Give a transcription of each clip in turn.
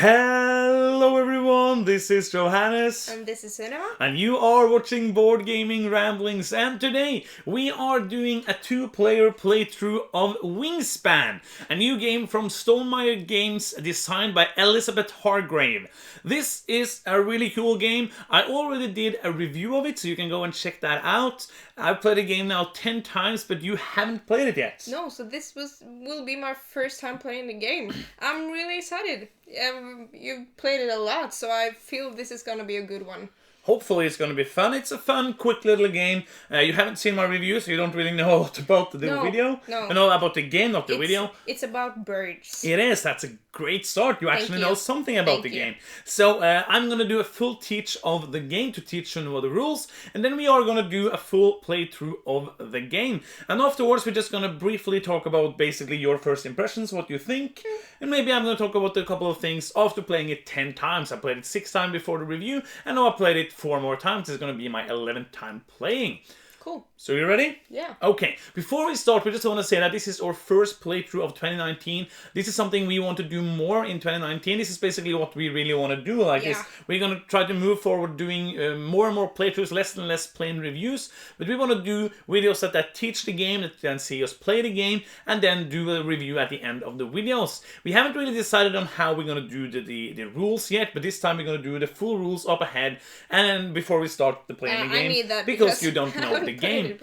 Hello everyone, this is Johannes. And this is Sunniva. And you are watching Board Gaming Ramblings, and today we are doing a two-player playthrough of Wingspan, a new game from Stonemaier Games designed by Elizabeth Hargrave. This is a really cool game. I already did a review of it, so you can go and check that out. I've played the game now 10 times, but you haven't played it yet. No, so this will be my first time playing the game. I'm really excited. You've played it a lot, so I feel this is gonna be a good one. Hopefully it's going to be fun. It's a fun, quick little game. You haven't seen my review, so you don't really know a lot about the video. No. You know about the game, not the video. It's about birds. It is. That's a great start. You actually know something about the game. you. So I'm going to do a full teach of the game to teach you the rules. And then we are going to do a full playthrough of the game. And afterwards, we're just going to briefly talk about basically your first impressions, what you think. And maybe I'm going to talk about a couple of things after playing it 10 times. I played it 6 times before the review. And now I played it 4 more times. It's going to be my 11th time playing. Cool. So you ready? Yeah. Okay, before we start, we just want to say that this is our first playthrough of 2019. This is something we want to do more in 2019. This is basically what we really want to do like this. We're going to try to move forward doing more and more playthroughs, less and less plain reviews. But we want to do videos that teach the game, that then see us play the game, and then do a review at the end of the videos. We haven't really decided on how we're going to do the rules yet, but this time we're going to do the full rules up ahead and before we start playing the game. I need that because you don't know the game.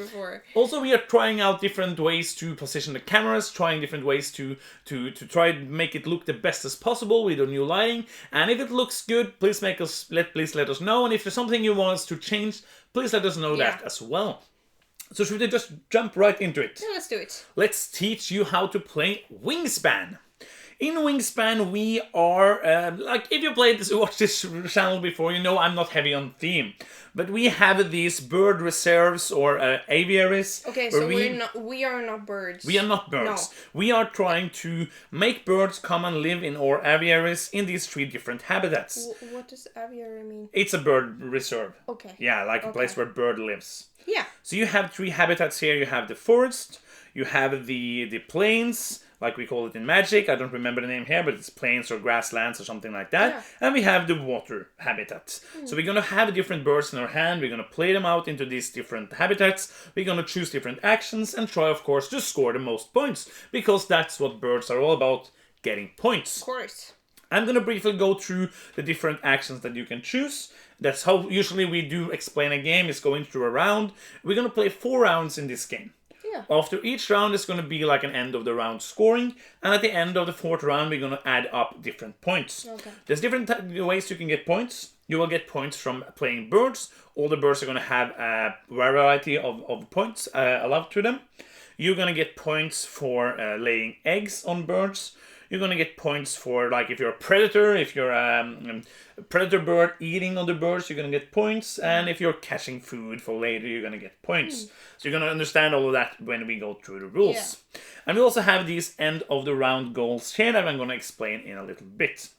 Also, we are trying out different ways to position the cameras, trying different ways to try and make it look the best as possible with the new lighting. And if it looks good, please let us know. And if there's something you want us to change, please let us know that as well. So should we just jump right into it? Yeah, let's do it. Let's teach you how to play Wingspan. In Wingspan, we are, like, if you watched this channel before, you know I'm not heavy on theme. But we have these bird reserves or aviaries. Okay, so we are not birds. We are not birds. No. We are trying to make birds come and live in our aviaries in these 3 different habitats. What does aviary mean? It's a bird reserve. Okay. Yeah, like a place where bird lives. Yeah. So you have 3 habitats here. You have the forest, you have the plains, like we call it in Magic. I don't remember the name here, but it's plains or grasslands or something like that. Yeah. And we have the water habitat. So we're going to have different birds in our hand. We're going to play them out into these different habitats. We're going to choose different actions and try, of course, to score the most points. Because that's what birds are all about, getting points. Of course. I'm going to briefly go through the different actions that you can choose. That's how usually we do explain a game, is going through a round. We're going to play 4 rounds in this game. Yeah. After each round, it's going to be like an end of the round scoring, and at the end of the 4th round, we're going to add up different points. Okay. There's different ways you can get points. You will get points from playing birds. All the birds are going to have a variety of points allowed to them. You're going to get points for laying eggs on birds. You're going to get points for, like, if you're a predator, if you're a predator bird eating other birds, you're going to get points. And if you're catching food for later, you're going to get points. So you're going to understand all of that when we go through the rules. Yeah. And we also have these end of the round goals here that I'm going to explain in a little bit.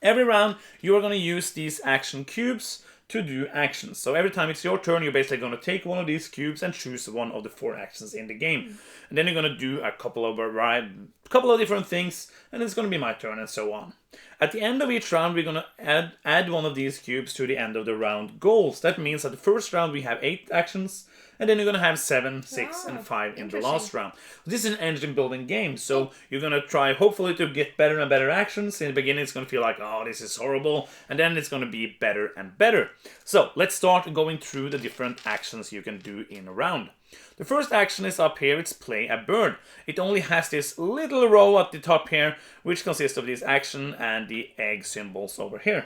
Every round, you are going to use these action cubes to do actions. So every time it's your turn, you're basically going to take one of these cubes and choose one of the 4 actions in the game. And then you're going to do a couple of different things, and it's going to be my turn, and so on. At the end of each round, we're going to add one of these cubes to the end of the round goals. That means that the first round we have 8 actions, and then you're going to have 7, 6, and 5 in the last round. This is an engine building game, so you're going to try hopefully to get better and better actions. In the beginning, it's going to feel like, oh, this is horrible, and then it's going to be better and better. So let's start going through the different actions you can do in a round. The first action is up here, it's play a bird. It only has this little row at the top here, which consists of this action and the egg symbols over here.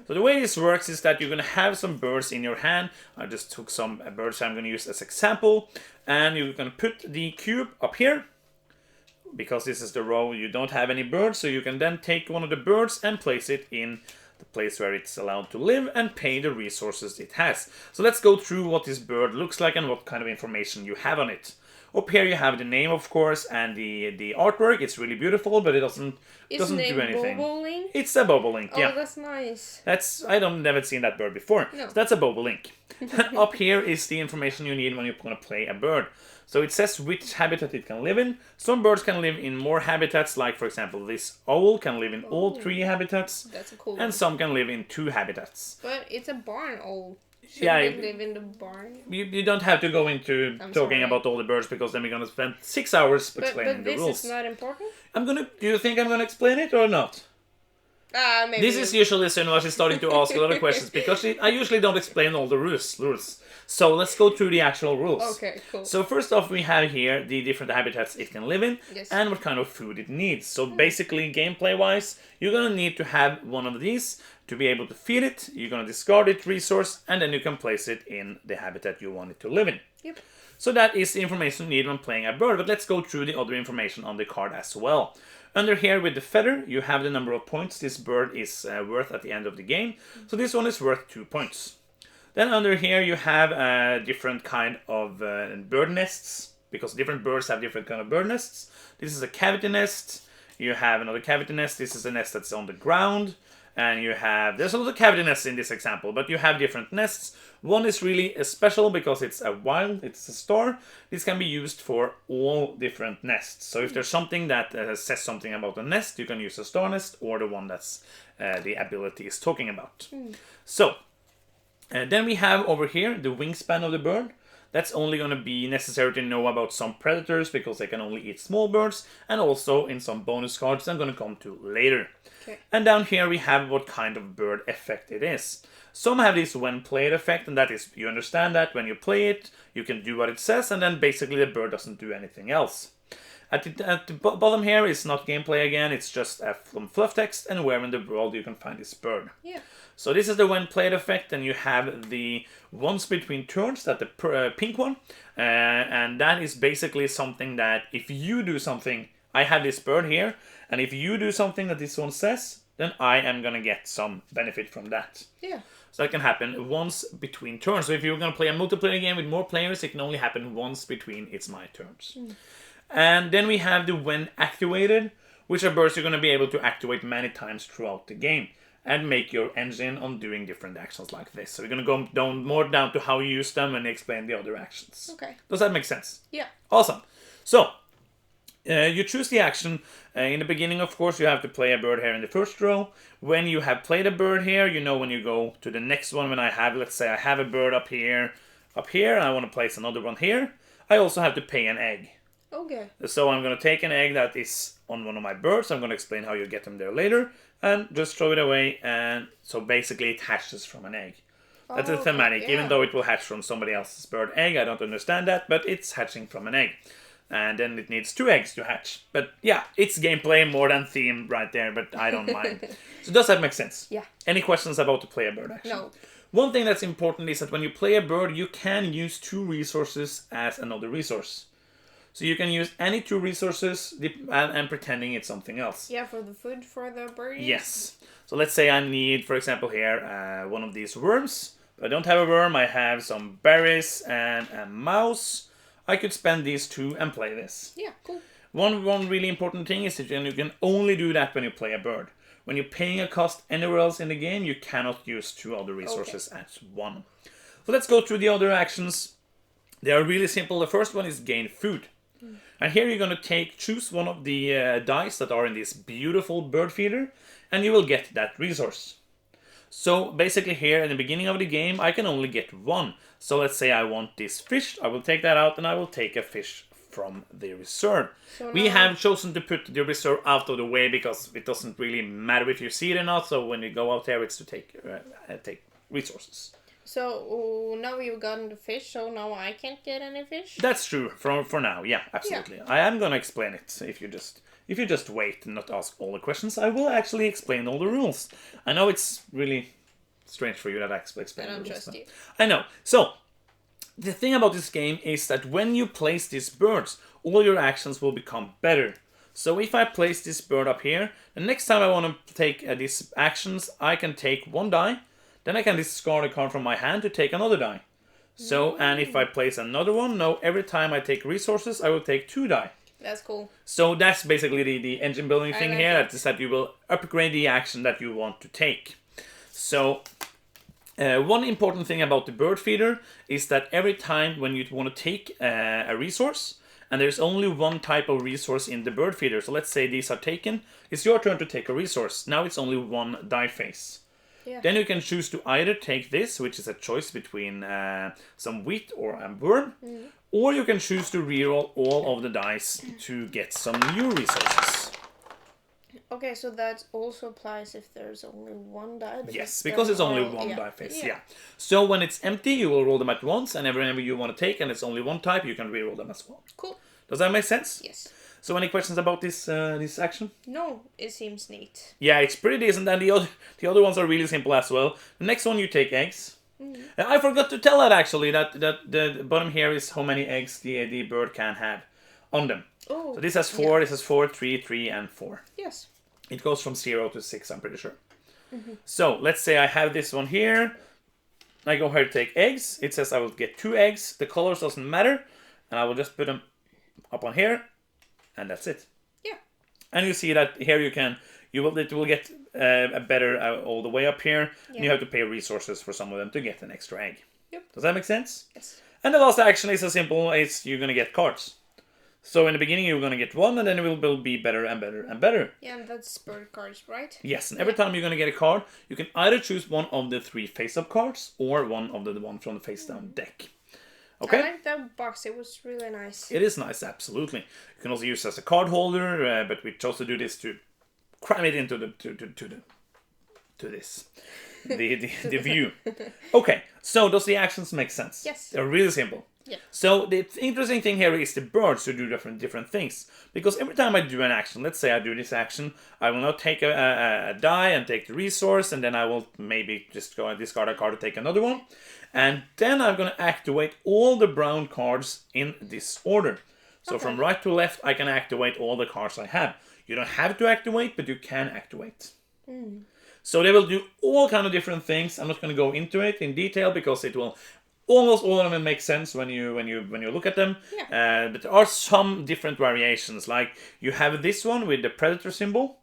So the way this works is that you're going to have some birds in your hand. I just took some birds I'm going to use as example. And you're going to put the cube up here. Because this is the row you don't have any birds, so you can then take one of the birds and place it in the place where it's allowed to live and pay the resources it has. So let's go through what this bird looks like and what kind of information you have on it. Up here you have the name, of course, and the artwork. It's really beautiful, but it doesn't Isn't do it anything. bobolink? It's a bobolink, Oh, yeah. that's nice. I don't never seen that bird before. No. So that's a bobolink. Up here is the information you need when you're going to play a bird. So it says which habitat it can live in. Some birds can live in more habitats, like for example this owl can live in all 3 habitats. That's a cool one. And some can live in 2 habitats. But it's a barn owl. Should Yeah, they live in the barn? You don't have to go into talking sorry. about all the birds, because then we're going to spend 6 hours explaining But the this rules. is not important? Do you think I'm going to explain it or not? Maybe. This is usually Sunniva. She's starting to ask a lot of questions because I usually don't explain all the rules. So let's go through the actual rules. Okay, cool. So first off, we have here the different habitats it can live in, Yes. and what kind of food it needs. So basically, gameplay-wise, you're gonna need to have one of these to be able to feed it. You're gonna discard it resource, and then you can place it in the habitat you want it to live in. Yep. So that is the information you need when playing a bird, but let's go through the other information on the card as well. Under here with the feather, you have the number of points this bird is worth at the end of the game. So this one is worth 2 points. Then under here you have different kind of bird nests, because different birds have different kind of bird nests. This is a cavity nest. You have another cavity nest. This is a nest that's on the ground. And you have, there's a lot of cavity nests in this example, but you have different nests. One is really special because it's it's a star. This can be used for all different nests. So if there's something that says something about a nest, you can use a star nest or the one that's the ability is talking about. So then we have over here the wingspan of the bird. That's only going to be necessary to know about some predators because they can only eat small birds, and also in some bonus cards I'm going to come to later. Okay. And down here we have what kind of bird effect it is. Some have this when played effect, and that is, you understand that when you play it, you can do what it says, and then basically the bird doesn't do anything else. At the bottom here is not gameplay again, it's just some fluff text, and where in the world you can find this bird. Yeah. So this is the when played effect, and you have the once between turns, that the pink one, and that is basically something that if you do something, I have this bird here, and if you do something that this one says, then I am gonna get some benefit from that. Yeah. So that can happen once between turns. So if you're gonna play a multiplayer game with more players, it can only happen once between it's my turns. And then we have the when activated, which are birds you're gonna be able to activate many times throughout the game and make your engine on doing different actions like this. So we're gonna go more down to how you use them and explain the other actions. Okay. Does that make sense? Yeah. Awesome. So you choose the action. In the beginning, of course, you have to play a bird here in the first row. When you have played a bird here, you know when you go to the next one, when I have, let's say I have a bird up here, and I want to place another one here, I also have to pay an egg. Okay. So I'm going to take an egg that is on one of my birds. I'm going to explain how you get them there later, and just throw it away, and so basically it hatches from an egg. That's a thematic, yeah. even though it will hatch from somebody else's bird egg. I don't understand that, but it's hatching from an egg. And then it needs 2 eggs to hatch. But yeah, it's gameplay more than theme right there, but I don't mind. So does that make sense? Yeah. Any questions about the play a bird action? No. One thing that's important is that when you play a bird, you can use 2 resources as another resource. So you can use any 2 resources and pretending it's something else. Yeah, for the food for the birds? Yes. So let's say I need, for example here, one of these worms. If I don't have a worm, I have some berries and a mouse. I could spend these 2 and play this. Yeah, cool. One really important thing is that you can only do that when you play a bird. When you're paying a cost anywhere else in the game, you cannot use 2 other resources as one. So let's go through the other actions. They are really simple. The first one is gain food. And here you're going to choose one of the dice that are in this beautiful bird feeder, and you will get that resource. So basically here in the beginning of the game, I can only get 1. So let's say I want this fish, I will take that out and I will take a fish from the reserve. So We now- have chosen to put the reserve out of the way because it doesn't really matter if you see it or not. So when you go out there, it's to take resources. So now you've gotten the fish, so now I can't get any fish? That's true for now. Yeah, absolutely. I am gonna explain it if you just wait and not ask all the questions. I will actually explain all the rules. I know it's really strange for you that I explain I don't the rules. trust you. I know. So the thing about this game is that when you place these birds, all your actions will become better. So if I place this bird up here, the next time I want to take these actions, I can take 1 die, then I can discard a card from my hand to take another die. So, and if I place another one, now every time I take resources, I will take 2 die. That's cool. So that's basically the engine building thing like here. it. Is that you will upgrade the action that you want to take. So one important thing about the bird feeder is that every time when you want to take a resource, and there's only one type of resource in the bird feeder. So let's say these are taken. It's your turn to take a resource. Now it's only one die phase. Yeah. Then you can choose to either take this, which is a choice between some wheat or a worm, or you can choose to reroll all of the dice to get some new resources. Okay, so that also applies if there's only one die. Yes, because it's only one die phase. Yeah. So when it's empty, you will roll them at once, and whenever you want to take, and it's only one type, you can reroll them as well. Cool. Does that make sense? Yes. So any questions about this action? No, it seems neat. Yeah, it's pretty decent, and the other ones are really simple as well. The next one, you take eggs. I forgot to tell that actually, that the bottom here is how many eggs the bird can have on them. Oh. So this has 4, this has 4, 3, 3, and 4. Yes. It goes from 0 to 6, I'm pretty sure. So let's say I have this one here. I go here to take eggs. It says I will get 2 eggs. The colors doesn't matter, and I will just put them up on here, and that's it. Yeah. And you see that here it will get a better all the way up here, and you have to pay resources for some of them to get an extra egg. Yep. Does that make sense? Yes. And the last action is as simple as you're gonna get cards. So in the beginning you're gonna get 1, and then it will be better and better and better. Yeah, and that's bird cards, right? Yes, and every time you're gonna get a card, you can either choose one of the 3 face-up cards or one of the one from the face-down deck. Okay. I like that box. It was really nice. It is nice, absolutely. You can also use it as a card holder, but we chose to do this to cram it into the the view. Okay, so does the actions make sense? Yes. They're really simple. Yeah. So the interesting thing here is the birds who do different things. Because every time I do an action, let's say I do this action, I will now take a die and take the resource, and then I will maybe just go and discard a card to take another one. And then I'm going to activate all the brown cards in this order. So from right to left, I can activate all the cards I have. You don't have to activate, but you can activate. So they will do all kind of different things. I'm not going to go into it in detail because it will almost all of them make sense when you look at them. Yeah. But there are some different variations. Like you have this one with the predator symbol.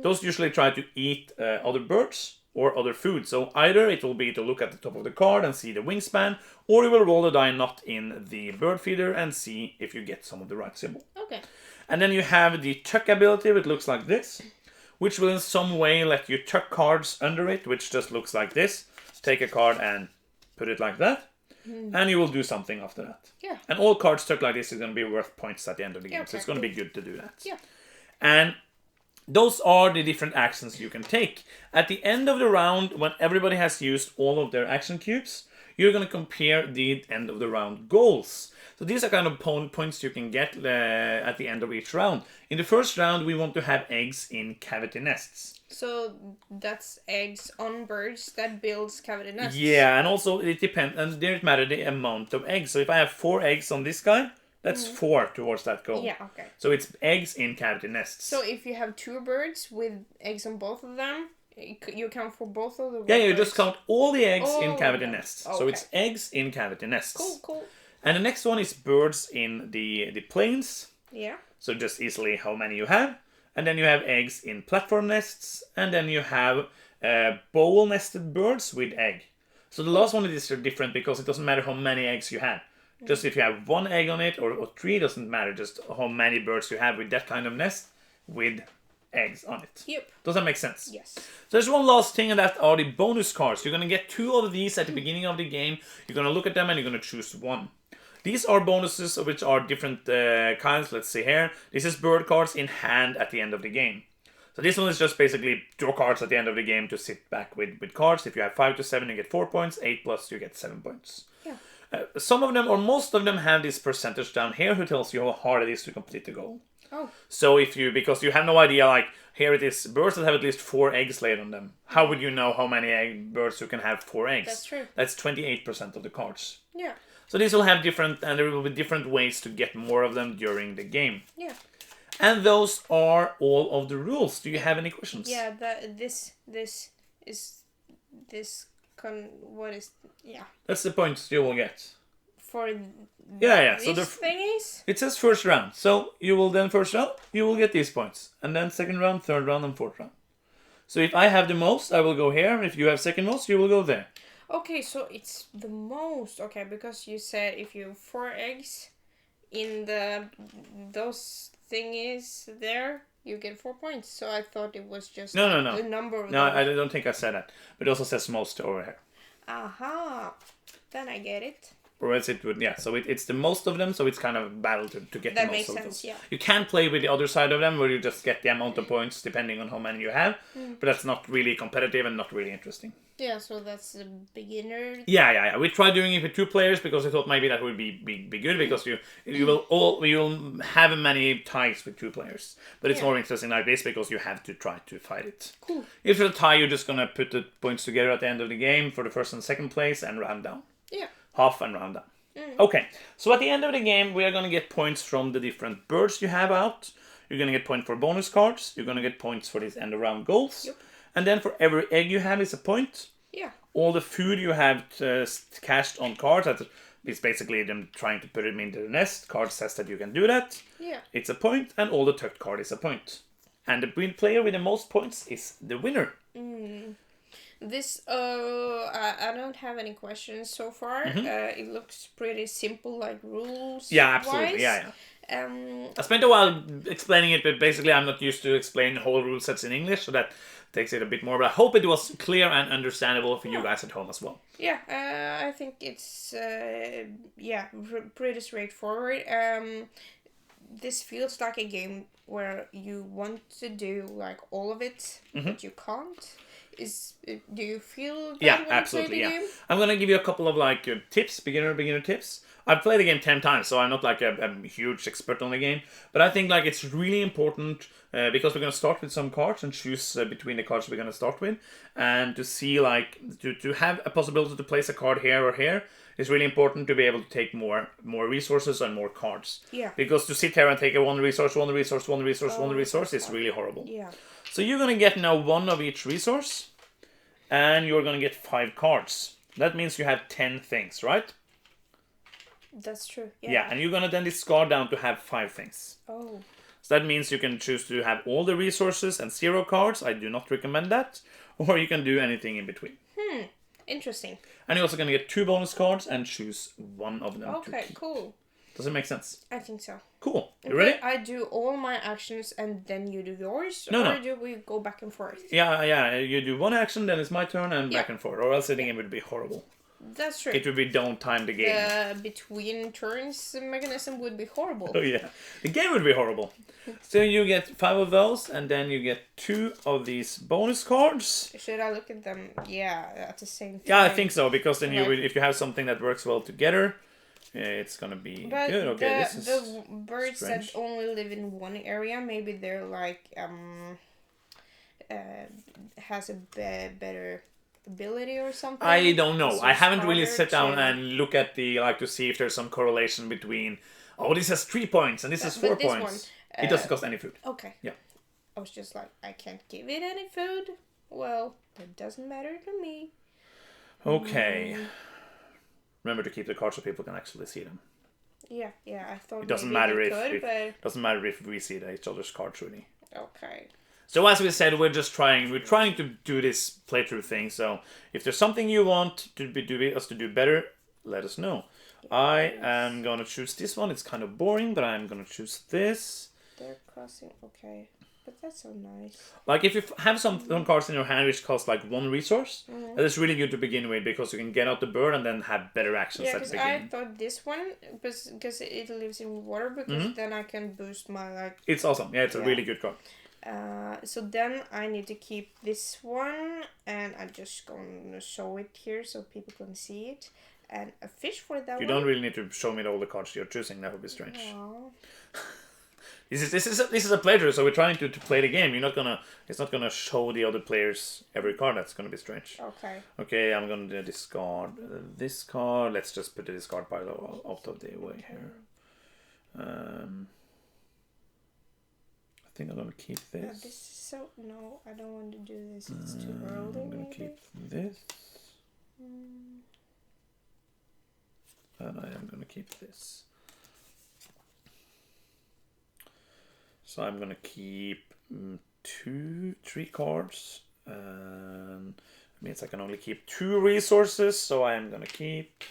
Those usually try to eat other birds or other food. So either it will be to look at the top of the card and see the wingspan, or you will roll the die not in the bird feeder and see if you get some of the right symbol. Okay. And then you have the tuck ability, which looks like this, which will in some way let you tuck cards under it, which just looks like this. Take a card and put it like that, and you will do something after that. Yeah. And all cards tucked like this is going to be worth points at the end of the game, so okay, it's going to be good to do that. Yeah. And those are the different actions you can take. At the end of the round, when everybody has used all of their action cubes, you're going to compare the end of the round goals. So these are kind of points you can get at the end of each round. In the first round, we want to have eggs in cavity nests. So that's eggs on birds that builds cavity nests. Yeah, and also it depends, and there it matters the amount of eggs. So if I have 4 eggs on this guy, that's 4 towards that goal. Yeah, okay. So it's eggs in cavity nests. So if you have 2 birds with eggs on both of them, you count for both of the Yeah, you birds. just count all the eggs in Oh, cavity okay. nests. Okay. So it's eggs in cavity nests. Cool. And the next one is birds in the plains. Yeah. So just easily how many you have. And then you have eggs in platform nests. And then you have bowl nested birds with egg. So the last one is different because it doesn't matter how many eggs you have. Just if you have 1 egg on it or 3, doesn't matter. Just how many birds you have with that kind of nest with eggs on it. Yep. Does that make sense? Yes. So there's one last thing, and that are the bonus cards. You're going to get 2 of these at the beginning of the game. You're going to look at them and you're going to choose 1. These are bonuses which are different kinds. Let's see here. This is bird cards in hand at the end of the game. So this one is just basically draw cards at the end of the game to sit back with cards. If you have 5 to 7, you get 4 points. 8 plus, you get 7 points. Yeah. Some of them, or most of them, have this percentage down here who tells you how hard it is to complete the goal. Oh. So because you have no idea, like, here it is, birds that have at least 4 eggs laid on them. How would you know how many birds who can have 4 eggs? That's true. That's 28% of the cards. Yeah. So these will have different, and there will be different ways to get more of them during the game. Yeah. And those are all of the rules. Do you have any questions? Yeah, what is, yeah. That's the points you will get. for Yeah. these So thingies? it says first round. So you will then first round, you will get these points. And then second round, third round, and fourth round. So if I have the most, I will go here. If you have second most, you will go there. Okay, so it's the most. Okay, because you said if you have 4 eggs in those thingies there, you get 4 points. So I thought it was just No. the number of No, those. I don't think I said that. But it also says most over here. Aha. Then I get it. Or else it would, so it's the most of them, so it's kind of a battle to get the That most makes of sense, those. yeah. You can play with the other side of them, where you just get the amount of points depending on how many you have, but that's not really competitive and not really interesting. Yeah, so that's a beginner. Yeah. We tried doing it with 2 players because I thought maybe that would be good, because you'll have many ties with 2 players, but it's more interesting like this because you have to try to fight it. Cool. If it's a tie, you're just gonna put the points together at the end of the game for the first and second place and round down. Yeah. Half and round down. Okay, so at the end of the game, we are going to get points from the different birds you have out. You're going to get points for bonus cards. You're going to get points for these end of round goals. Yep. And then for every egg you have is a point. Yeah. All the food you have cached on cards, that is basically them trying to put them into the nest. Card says that you can do that. Yeah. It's a point, and all the tucked card is a point. And the player with the most points is the winner. This, I don't have any questions so far. It looks pretty simple, like rules. Yeah, absolutely. Wise. Yeah. I spent a while explaining it, but basically I'm not used to explain whole rule sets in English, so that takes it a bit more. But I hope it was clear and understandable for you guys at home as well. Yeah, I think it's pretty straightforward. This feels like a game where you want to do like all of it, but you can't. Do you feel that when absolutely, you play the game? I'm gonna give you a couple of like tips, beginner tips. I've played the game 10 times, so I'm not like a huge expert on the game, but I think like it's really important because we're gonna start with some cards and choose between the cards we're gonna start with, and to see like to have a possibility to place a card here or here. It's really important to be able to take more resources and more cards. Yeah. Because to sit here and take one resource is really horrible. Yeah. So you're going to get now 1 of each resource, and you're going to get 5 cards. That means you have 10 things, right? That's true. Yeah, and you're going to then discard down to have 5 things. Oh. So that means you can choose to have all the resources and 0 cards. I do not recommend that. Or you can do anything in between. Interesting. And you're also going to get 2 bonus cards and choose one of them to Okay, keep. cool. Does it make sense? I think so. Cool. You ready? I do all my actions and then you do yours? No. Or do we go back and forth? Yeah. You do one action, then it's my turn, and back and forth. Or else the game would be horrible. That's true. It would be don't time the game. The between turns mechanism would be horrible. Oh yeah, the game would be horrible. So you get 5 of those, and then you get 2 of these bonus cards. Should I look at them? Yeah, at the same time. Yeah, I think so, because then you Okay. will, if you have something that works well together, it's gonna be But good. Okay, this is the birds strange. that only live in one area, maybe they're like has a better ability or something. I don't know. So I haven't really harder sat down to- and look at the to see if there's some correlation between. Oh, this has 3 points and this has 4 but this points. one, It doesn't cost any food. Okay. Yeah. I was just like, I can't give it any food. Well, that doesn't matter to me. Okay. Remember to keep the cards so people can actually see them. Yeah. I thought It doesn't maybe matter we if could, doesn't matter if we see each other's cards really. but okay. So as we said, we're trying to do this playthrough thing. So if there's something you want us to do better, let us know. I am gonna choose this one. It's kind of boring, but I'm gonna choose this. They're crossing. Okay, but that's so nice. Like if you have some cards in your hand which cost like 1 resource, that is really good to begin with because you can get out the bird and then have better actions Yeah, at the because I beginning. thought this one, because it lives in water, because then I can boost my like. It's awesome. Yeah, it's a really good card. So then I need to keep this one, and I'm just gonna show it here so people can see it. And a fish for that You one. don't really need to show me all the cards you're choosing. That would be strange. Aw. This is a playthrough, so we're trying to play the game. It's not gonna show the other players every card. That's gonna be strange. Okay. Okay, I'm gonna discard this card. Let's just put the discard pile out of the way here. I think I'm gonna keep Yeah, this. this is so. No, I don't want to do this. It's too early. I'm gonna maybe. keep this. and I am going to keep this. So I'm going to keep 3 cards, and it means I can only keep 2 resources, so I am going to keep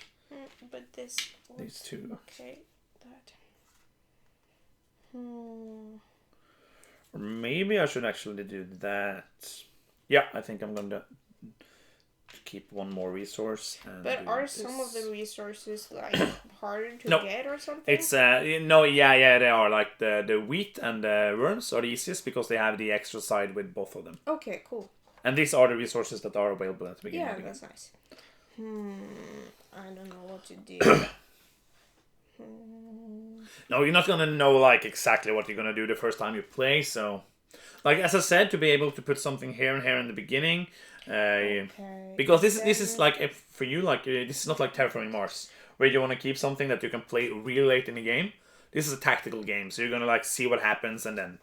but this these 2. Okay, that. Or maybe I should actually do that. Yeah, I think I'm going to keep 1 more resource. And but are some of the resources like harder to get or something? It's no, yeah, they are. Like the wheat and the worms are the easiest because they have the extra side with both of them. Okay, cool. And these are the resources that are available at the beginning. Yeah, that's nice. I don't know what to do. No, you're not gonna know like exactly what you're gonna do the first time you play. So, like as I said, to be able to put something here and here in the beginning, because this is like if for you like this is not like Terraforming Mars where you want to keep something that you can play really late in the game. This is a tactical game, so you're gonna like see what happens and then.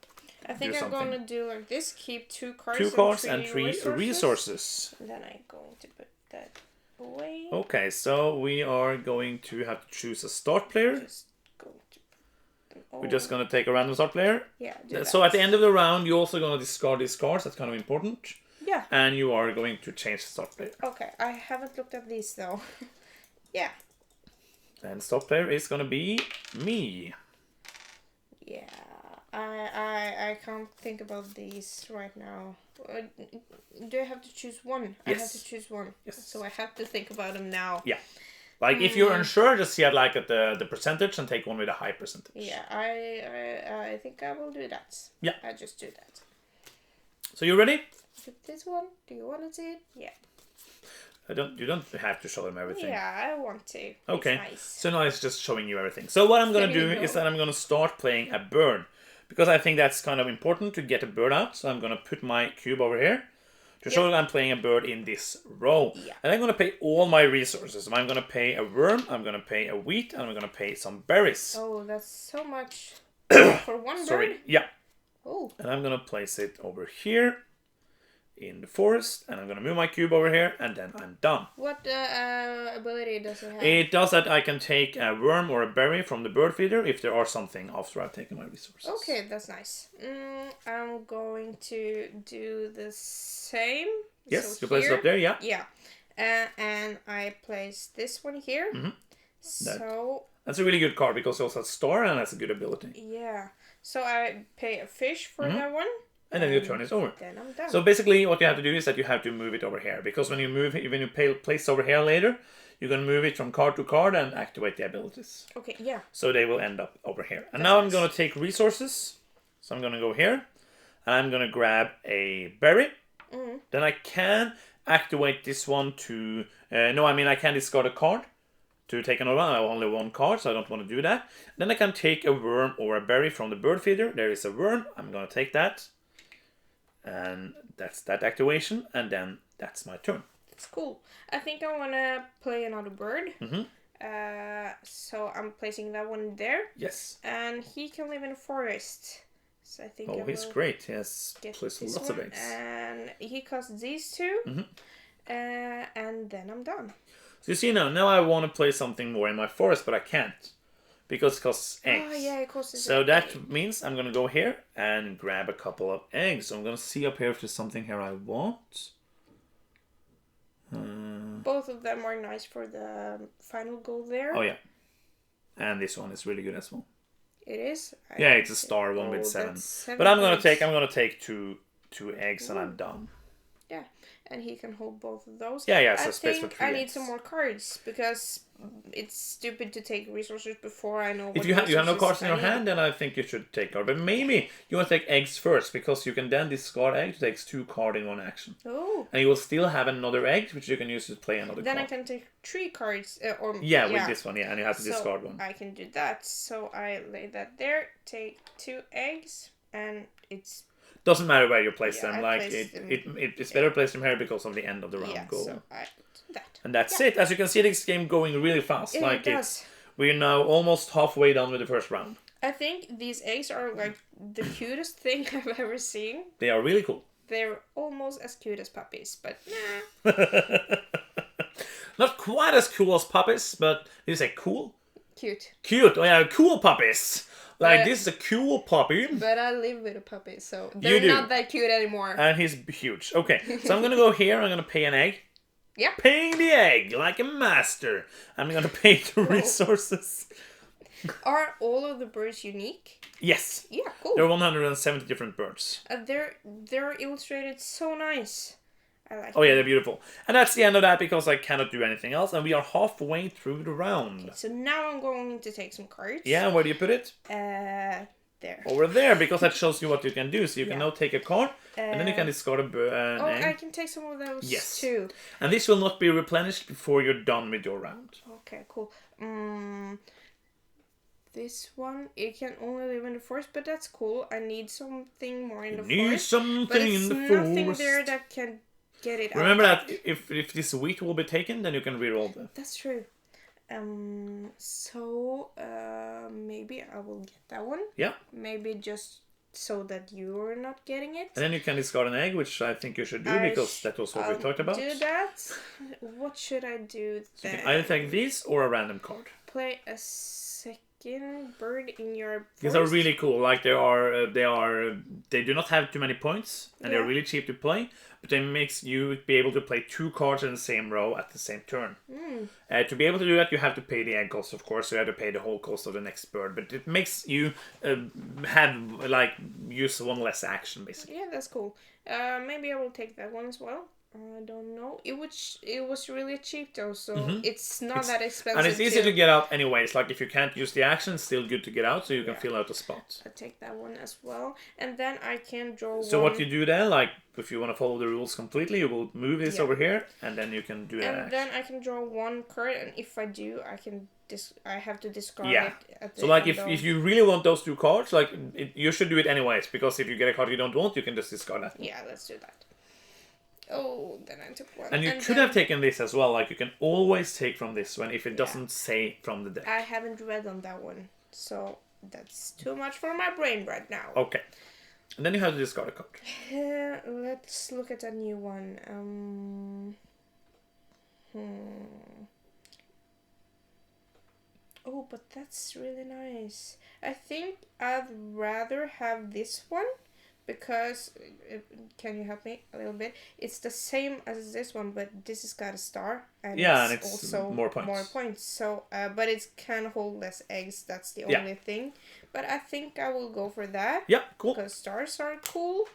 I think I'm gonna do like this: keep 2 cards. 2 cards and 3 resources. And then I'm going to put that away. Okay, so we are going to have to choose a start player. We're just going to take a random start player. Yeah, so at the end of the round, you're also going to discard these cards. That's kind of important. Yeah. And you are going to change the start player. Okay, I haven't looked at these though. Yeah. And start player is going to be me. Yeah, I can't think about these right now. Do I have to choose one? Yes. I have to choose one. Yes. So I have to think about them now. Yeah. Like if you're unsure, just see it like at the percentage and take one with a high percentage. Yeah, I think I will do that. Yeah. I just do that. So you ready? This one? Do you want to see it? Yeah. You don't have to show them everything. Yeah, I want to. Okay. It's nice. So now it's just showing you everything. So what I'm going to do is that I'm going to start playing a bird. Because I think that's kind of important to get a bird out. So I'm going to put my cube over here. To show that I'm playing a bird in this row. Yeah. And I'm going to pay all my resources. I'm going to pay a worm, I'm going to pay a wheat, and I'm going to pay some berries. Oh, that's so much for one bird? Yeah. Oh. And I'm going to place it over here in the forest. And I'm going to move my cube over here, and then I'm done. What ability does it have? It does that I can take a worm or a berry from the bird feeder if there are something after I've taken my resources. Okay, that's nice. I'm going to do the same. Yes, so you place it up there, yeah. Yeah. And I place this one here. Mm-hmm. So... That's a really good card because it also has star and has a good ability. Yeah. So I pay a fish for that one. And then your turn is over. Then I'm done. So basically what you have to do is that you have to move it over here. Because when you place over here later, you can move it from card to card and activate the abilities. Okay, yeah. So they will end up over here. And now I'm going to take resources. So I'm going to go here. And I'm going to grab a berry. Then I can activate this one to... I can discard a card to take another one. I have only 1 card, so I don't want to do that. Then I can take a worm or a berry from the bird feeder. There is a worm. I'm going to take that. And that's that activation. And then that's my turn. It's cool. I think I want to play another bird. Mm-hmm. So I'm placing that one there. Yes. And he can live in a forest. So I think he's great. He has placed lots of eggs. And he costs these 2. Mm-hmm. And then I'm done. So you see now I want to play something more in my forest, but I can't. Because it costs eggs. Oh, yeah, it costs So that means I'm going to go here and grab a couple of eggs. So I'm going to see up here if there's something here I want. Both of them are nice for the final goal there. Oh, yeah. And this one is really good as well. It is? Yeah, it's a star one with 7. But I'm going to take two eggs and I'm done. Yeah, and he can hold both of those. Yeah, so I space for think 3 I need eggs. some more cards because it's stupid to take resources before I know what If you have no cards in your I hand, need. then I think you should take card. But maybe you want to take eggs first because you can then discard egg. It takes 2 cards in one action. Oh. And you will still have another egg, which you can use to play another Then card. I can take 3 cards. With this one, and you have to discard one. I can do that. So I lay that there, take 2 eggs, and it's... Doesn't matter where you place them. I Like placed them. it's better to place them here because of the end of the round goal. so I do that. And that's it. As you can see, this game going really fast. It does. We're now almost halfway done with the first round. I think these eggs are like the cutest thing I've ever seen. They are really cool. They're almost as cute as puppies, but nah. Not quite as cool as puppies, but did you say cool? Cute. Cute. Oh yeah, cool puppies. Like this is a cool puppy. But I live with a puppy, so they're not that cute anymore. And he's huge. Okay, so I'm gonna go here. I'm gonna pay an egg. Yeah. Paying the egg like a master. I'm gonna pay the resources. Are all of the birds unique? Yes. Yeah, cool. There are 170 different birds. They're illustrated so nice. I like Oh yeah, they're beautiful. And that's the end of that because I cannot do anything else. And we are halfway through the round. Okay, so now I'm going to take some cards. Yeah, where do you put it? There. Over there, because that shows you what you can do. So you can now take a card, and then you can discard an egg. I can take some of those too. And this will not be replenished before you're done with your round. Okay, cool. This one, it can only live in the forest, but that's cool. I need something more in the forest. Need something in the forest. But it's nothing there that can get it out. Remember that if this wheat will be taken, then you can reroll them. That's true. Maybe I will get that one. Yeah. Maybe just so that you're not getting it. And then you can discard an egg, which I think you should do because that was what we talked about. Do that. What should I do then? You can either take these or a random card. Play a second bird in your forest. These are really cool. Like they do not have too many points, and they're really cheap to play. But they makes you be able to play 2 cards in the same row at the same turn. To be able to do that, you have to pay the egg cost, of course. So you have to pay the whole cost of the next bird. But it makes you use one less action, basically. Yeah, that's cool. Maybe I will take that one as well. I don't know. It was really cheap though, so it's not that expensive. And it's easy to get out anyways. Like if you can't use the action, it's still good to get out, so you can fill out the spot. I take that one as well, and then I can draw. So what you do then, like if you want to follow the rules completely, you will move this over here, and then you can do that. And then I can draw 1 card, and if I do, I have to discard it. At the so like end if you really want those 2 cards, like you should do it anyways, because if you get a card you don't want, you can just discard that. Yeah, let's do that. Oh, then I took 1. And you could have taken this as well. Like you can always take from this one if it doesn't say from the deck. I haven't read on that one, so that's too much for my brain right now. Okay. And then you have to discard a card. Let's look at a new one. Oh, but that's really nice. I think I'd rather have this one. Because, can you help me a little bit? It's the same as this one, but this has got a star. And it's also more points. So, but it can hold less eggs. That's the only thing. But I think I will go for that. Yeah, cool. Because stars are cool.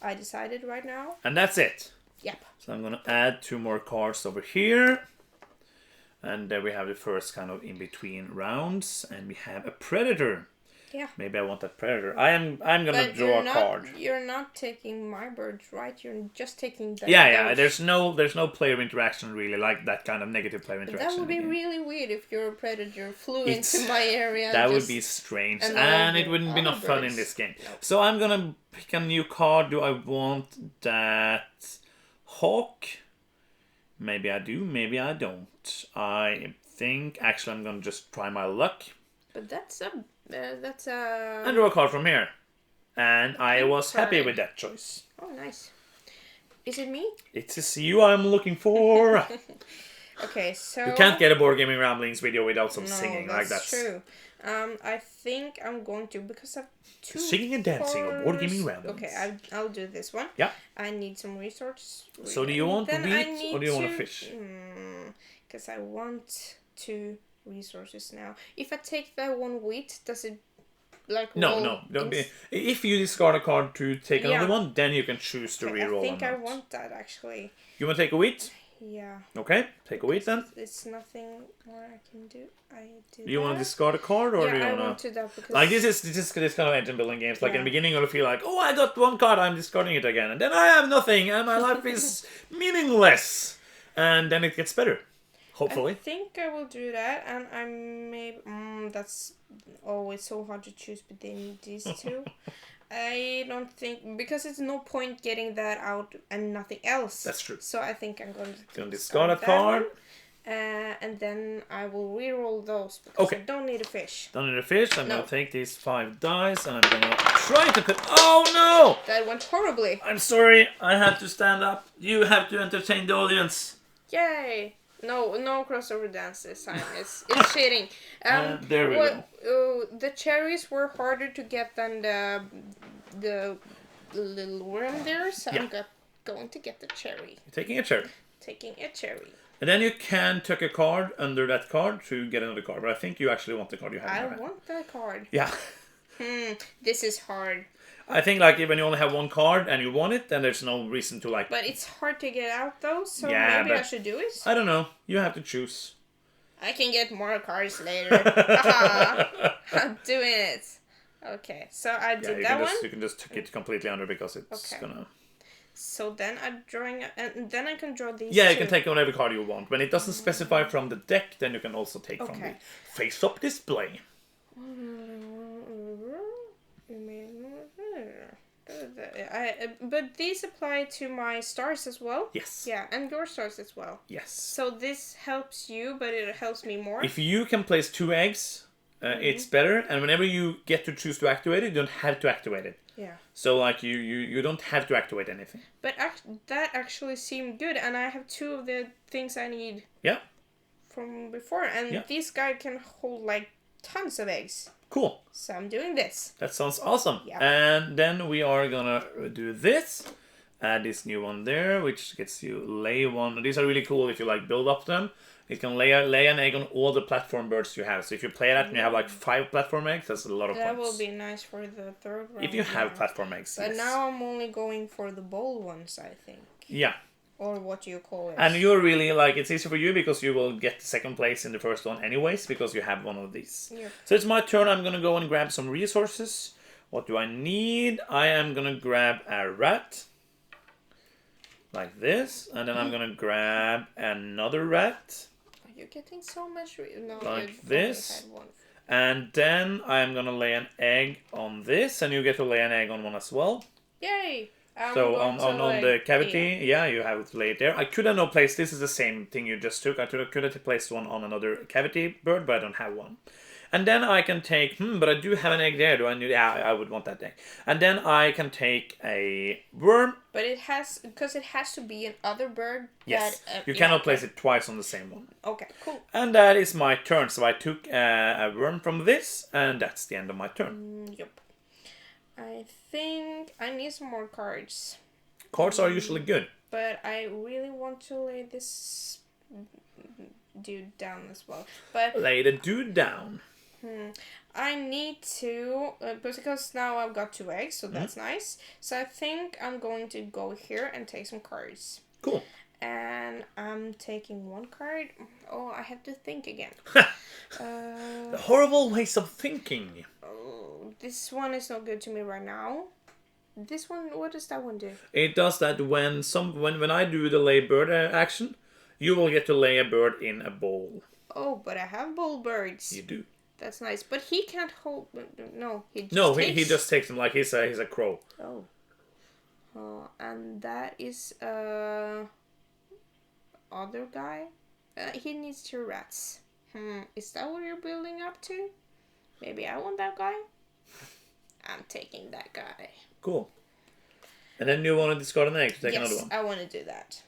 I decided right now. And that's it. Yep. So I'm going to add 2 more cards over here. And there we have the first kind of in-between rounds. And we have a predator. Yeah. Maybe I want that predator. I'm gonna draw a card. You're not taking my birds, right? You're just taking the There's no player interaction really, like that kind of negative player interaction. That would be really weird if your predator flew into my area. That would be strange, and it wouldn't be enough fun in this game. Nope. So I'm gonna pick a new card. Do I want that hawk? Maybe I do. Maybe I don't. I think actually I'm gonna just try my luck. But that's a... And draw a card from here. And I was happy with that choice. Oh, nice. Is it me? It's you I'm looking for. Okay, so... You can't get a Board Gaming Ramblings video without some singing. That's true. I think I'm going to, because I've 2 singing and dancing on Board Gaming Ramblings. Okay, I'll do this one. Yeah. I need some resources. So do you want wheat or do you want a fish? Because I want 2 resources now. If I take that 1 wheat, does it No, don't be. If you discard a card to take another one, then you can choose to reroll. I think I want that actually. You want to take a wheat? Yeah. Okay, take a wheat then. There's nothing more I can do. Do you want to discard a card or do you want to? I want to that because like this kind of engine building games. Like in the beginning, you'll feel like, oh, I got 1 card, I'm discarding it again, and then I have nothing, and my life is meaningless, and then it gets better. Hopefully. I think I will do that, and I may... that's always so hard to choose between these 2. I don't think... Because it's no point getting that out and nothing else. That's true. So I think I'm going to discard a card. And then I will reroll those, because I don't need a fish. Don't need a fish. I'm going to take these 5 dice, and I'm going to try to put... Oh, no! That went horribly. I'm sorry. I had to stand up. You have to entertain the audience. Yay! No crossover dance this time. It's cheating. There we go. The cherries were harder to get than the little worm there, so I'm going to get the cherry. You're taking a cherry. Taking a cherry. And then you can take a card under that card to get another card. But I think you actually want the card you have. I want that card. Yeah. This is hard. I think like when you only have one card and you want it, then there's no reason to like. But it's hard to get out though, so maybe I should do it. I don't know. You have to choose. I can get more cards later. I'm doing it. Okay, so I did that one. You can just tuck it completely under because it's gonna. So then I'm drawing, and then I can draw these. Yeah, you can take whatever card you want. When it doesn't specify from the deck, then you can also take from the face-up display. But these apply to my stars as well. Yes. Yeah, and your stars as well. Yes. So this helps you, but it helps me more. If you can place 2 eggs, it's better. And whenever you get to choose to activate it, you don't have to activate it. Yeah. So like you don't have to activate anything. But that actually seemed good, and I have 2 of the things I need. Yeah. From before, and this guy can hold like tons of eggs. Cool. So I'm doing this. That sounds awesome. Yeah. And then we are gonna do this. Add this new one there, which gets you lay one. These are really cool if you like build up them. It can lay an egg on all the platform birds you have. So if you play that and you have like 5 platform eggs, that's a lot of points. That will be nice for the third round. If you have platform eggs, But now I'm only going for the bold ones, I think. Yeah. Or what do you call it? And you're really like, it's easy for you because you will get second place in the first one anyways because you have one of these. Yeah. So it's my turn. I'm gonna go and grab some resources. What do I need? I am gonna grab a rat. Like this. And then I'm gonna grab another rat. You're getting so much. No, like this. And then I'm gonna lay an egg on this, and you get to lay an egg on one as well. Yay! So on the cavity, you have to lay it there. I could have not placed, this is the same thing you just took. I could have placed one on another cavity bird, but I don't have one. And then I can take, but I do have an egg there. Do I need? Yeah, I would want that egg. And then I can take a worm. But it has to be another bird. Yes, you cannot place it twice on the same one. Okay, cool. And that is my turn. So I took a worm from this, and that's the end of my turn. Yep. I think I need some more cards. Cards are usually good. But I really want to lay this dude down as well. But lay the dude down. I need to, because now I've got 2 eggs, so that's nice. So I think I'm going to go here and take some cards. Cool. And I'm taking 1 card. Oh, I have to think again. The horrible ways of thinking. Oh, this one is not good to me right now. This one, what does that one do? It does that when I do the lay bird action, you will get to lay a bird in a bowl. Oh, but I have bowl birds. You do. That's nice, but he can't hold. No, he just he just takes them like he's a crow. Oh, and that is other guy. He needs 2 rats. Is that what you're building up to? Maybe I want that guy. I'm taking that guy. Cool. And then you want to discard an egg to take another one. Yes, I want to do that.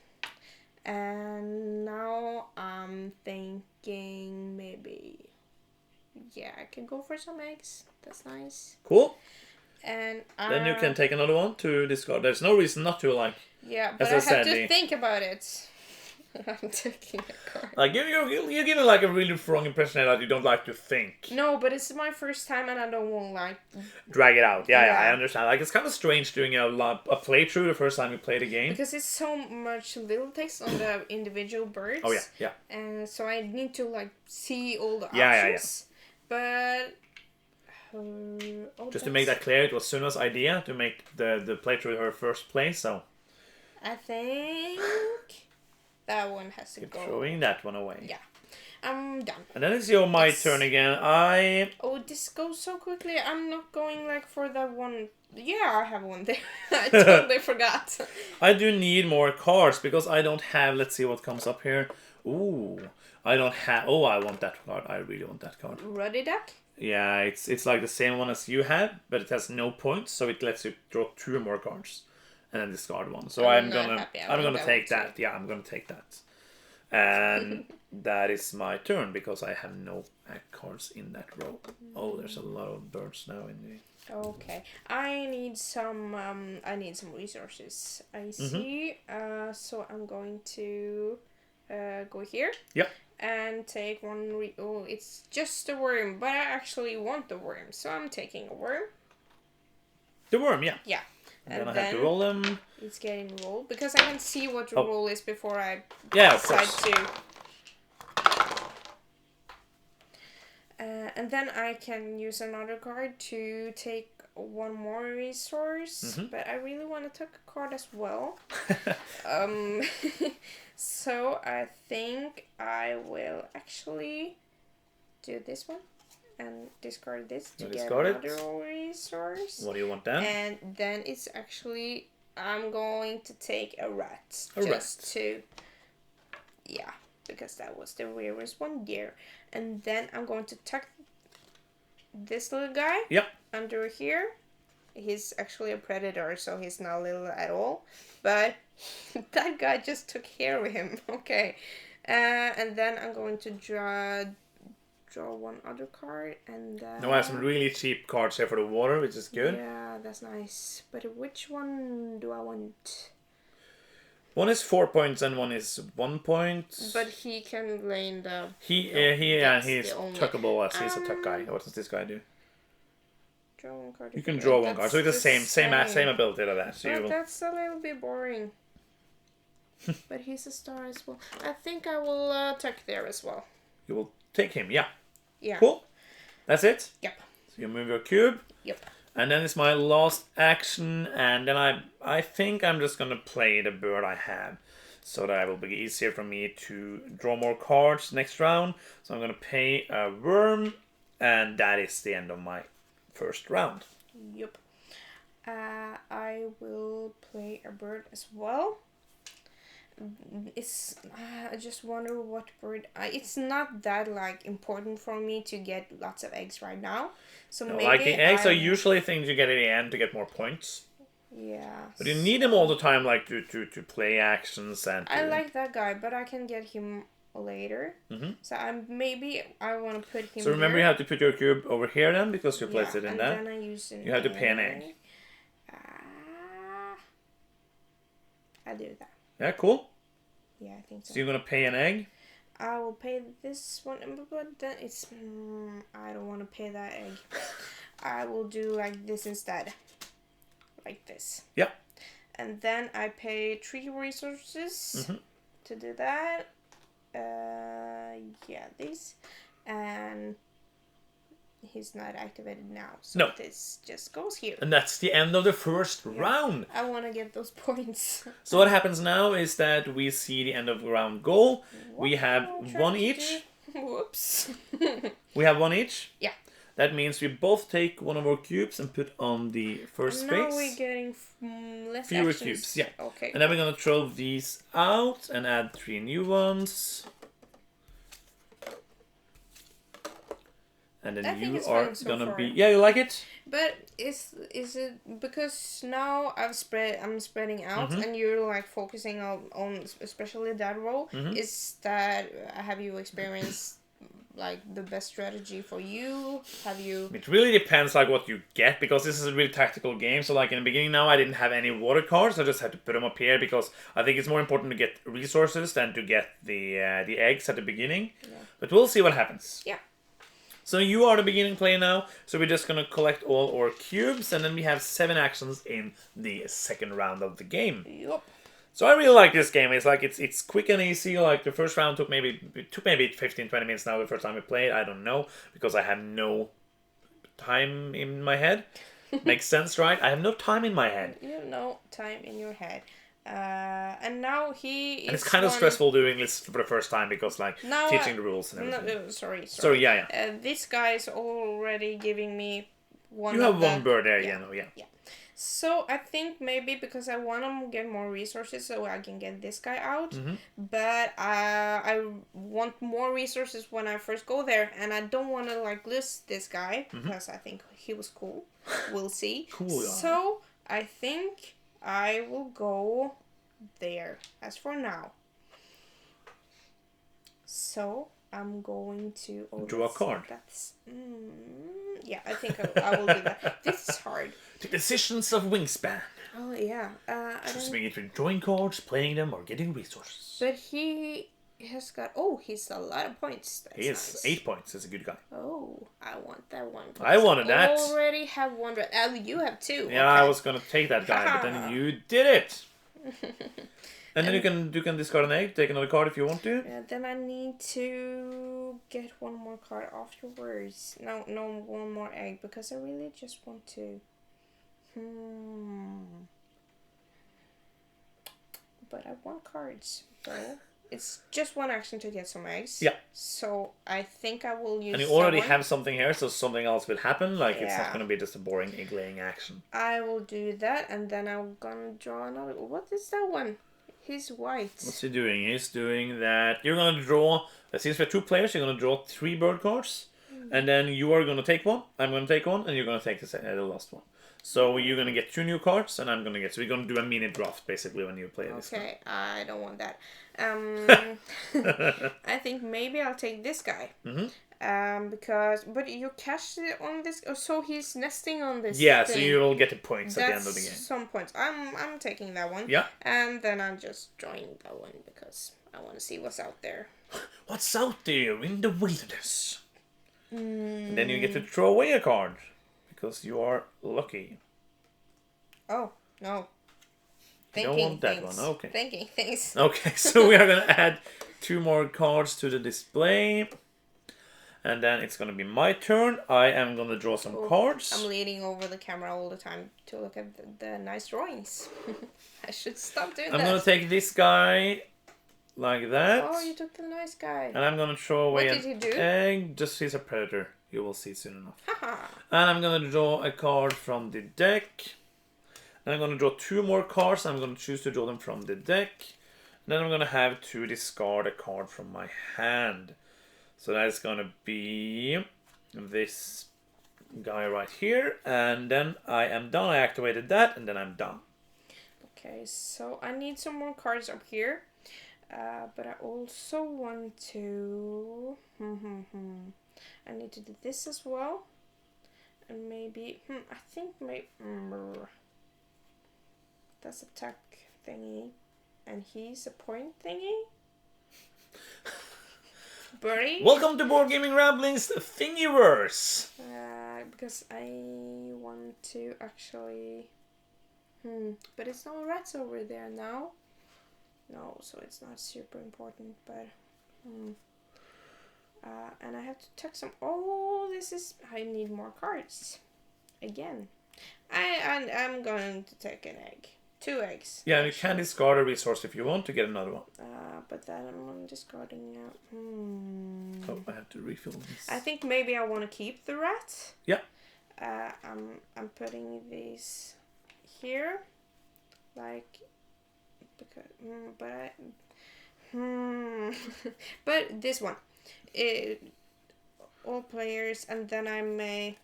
And now I'm thinking maybe. Yeah, I can go for some eggs. That's nice. Cool. And then you can take another one to discard. There's no reason not to, like. Yeah, but I have to think about it. I'm taking a card. Like you're giving like a really strong impression that you don't like to think. No, but it's my first time and I don't want like drag it out. Yeah, I understand. Like it's kind of strange doing a playthrough the first time you play the game because it's so much little text on the individual birds. Oh yeah. And so I need to like see all the options. Yeah. But just to make that clear, it was Sunniva's idea to make the playthrough her first play. So I think. That one has to go. Throwing that one away. Yeah. I'm done. And then it's my turn again. Oh, this goes so quickly. I'm not going like for that one. Yeah, I have one there. I totally forgot. I do need more cards because I don't have... Let's see what comes up here. Ooh. I don't have... Oh, I want that card. I really want that card. Ruddy Duck? Yeah, it's like the same one as you have, but it has no points, so it lets you draw 2 more cards. And then discard one. So I'm gonna take that. Yeah, I'm gonna take that. And that is my turn because I have no cards in that row. Oh, there's a lot of birds now in the... Okay, I need some resources. I see. So I'm going to go here. Yeah. And take one. Oh, it's just a worm, but I actually want the worm, so I'm taking a worm. The worm, yeah. Yeah. And then I have to roll them. It's getting rolled because I can see what the roll is before I decide to. And then I can use another card to take one more resource, but I really want to take a card as well. So I think I will actually do this one and discard this to get another resource. What do you want then? And then it's actually, I'm going to take a rat. Yeah, because that was the rarest one there. And then I'm going to tuck this little guy under here. He's actually a predator, so he's not little at all. But that guy just took care of him. Okay. And then I'm going to draw one other card. And now I have some really cheap cards here for the water, which is good. Yeah, that's nice. But which one do I want? One is 4 points and one is 1 point. But he can lay in the... He's tuckable as he's a tuck guy. What does this guy do? Draw one card. You can draw one card. So it's the same ability to that. So but that's a little bit boring. But he's a star as well. I think I will tuck there as well. You will take him, yeah. Yeah. Cool. That's it? Yep. So you move your cube. Yep. And then it's my last action, and then I think I'm just gonna play the bird I have, so that it will be easier for me to draw more cards next round. So I'm gonna pay a worm, and that is the end of my first round. Yep. I will play a bird as well. I just wonder what bird. It's not that important for me to get lots of eggs right now. So maybe the eggs are usually things you get at the end to get more points. Yeah. But you need them all the time, to play actions and. I like that guy, but I can get him later. So I want to put him. So remember, you have to put your cube over here then, because you placed it in there. Then I use you have to pay an egg. I do that. Yeah, cool. Yeah, I think so. So you're gonna pay an egg? I will pay this one, but then it's... I don't want to pay that egg. I will do like this instead. Like this. Yeah. And then I pay 3 resources to do that. Yeah, this. And he's not activated now. So this just goes here. And that's the end of the first round. I want to get those points. So what happens now is that we see the end of round goal. We have 1 each. Whoops. We have 1 each. Yeah. That means we both take one of our cubes and put on the first space. Now we're getting fewer actions. cubes. Yeah. Okay. And then we're going to throw these out and add 3 new ones. And then you are gonna be... Yeah, you like it? But is it because now I'm spreading out and you're focusing on especially that row? Is that, have you experienced the best strategy for you? Have you... It really depends what you get, because this is a really tactical game. So in the beginning now I didn't have any water cards. I just had to put them up here because I think it's more important to get resources than to get the eggs at the beginning. Yeah. But we'll see what happens. Yeah. So you are the beginning player now, so we're just going to collect all our cubes, and then we have 7 actions in the second round of the game. Yep. So I really like this game. It's quick and easy. The first round took maybe 15-20 minutes now the first time we played. I don't know, because I have no time in my head. Makes sense, right? I have no time in my head. You have no time in your head. And now and it's kind of stressful doing this for the first time because teaching the rules and everything. Sorry. Yeah. This guy is already giving me one. You have one bird there, yeah. So I think maybe because I want to get more resources so I can get this guy out, but I want more resources when I first go there, and I don't want to lose this guy because I think he was cool. We'll see. Cool. Yeah. So I think I will go there as for now. So I'm going to Draw a card. That's yeah. I think I will do that. This is hard. The decisions of Wingspan. Oh yeah. Choosing between drawing cards, playing them, or getting resources. But he has got he's a lot of points. That's He is nice. 8 points. He's a good guy. Oh, I want that one. I wanted that. Already have one. You have two. Yeah, okay. I was gonna take that guy, but then you did it. And then you can discard an egg, take another card if you want to. Yeah, then I need to get one more card afterwards. No, one more egg because I really just want to. But I want cards, though. It's just one action to get some eggs. Yeah. So I think I will use. And you already have something here, so something else will happen. Like it's not Yeah. gonna be just a boring egg laying action. I will do that, and then I'm gonna draw another. What is that one? He's white. What's he doing? He's doing that. You're gonna draw. Since we have 2 players, you're gonna draw 3 bird cards, and then you are gonna take one. I'm gonna take one, and you're gonna take the last one. So you're gonna get 2 new cards, and I'm gonna get. So we're gonna do a mini draft basically when you play this. Okay, I don't want that. I think maybe I'll take this guy. But you cashed it on this, so he's nesting on this. Yeah, thing. so you will get the points at the end of the That's game. some points. I'm taking that one. Yeah. And then I'm just drawing that one because I want to see what's out there. What's out there in the wilderness? And then you get to throw away a card because you are lucky. Oh no. You don't want that one, okay. Thinking things. Okay, so we are gonna add 2 more cards to the display. And then it's gonna be my turn. I am gonna draw some cards. I'm leaning over the camera all the time to look at the nice drawings. I should stop doing that. I'm gonna take this guy like that. Oh, you took the nice guy. And I'm gonna throw away What did an he do? egg. Just he's a predator. You will see soon enough. Haha. And I'm gonna draw a card from the deck. And I'm gonna draw 2 more cards. I'm gonna choose to draw them from the deck. And then I'm gonna have to discard a card from my hand. So that's gonna be this guy right here. And then I am done. I activated that, and then I'm done. Okay, so I need some more cards up here. But I also want to... I need to do this as well. And maybe... I think maybe... That's attack thingy. And he's a point thingy? Birdie? Welcome to Board Gaming Ramblings Thingiverse. Because I want to actually... But it's no rats over there now. No, so it's not super important, but... and I have to tuck some... Oh, this is... I need more cards. Again. I'm going to take an egg. 2 eggs. Yeah, you can discard a resource if you want to get another one. But then I'm discarding out. So I have to refill this. I think maybe I want to keep the rat. Yeah. I'm putting these here, like, because, but this one, all players, and then I may.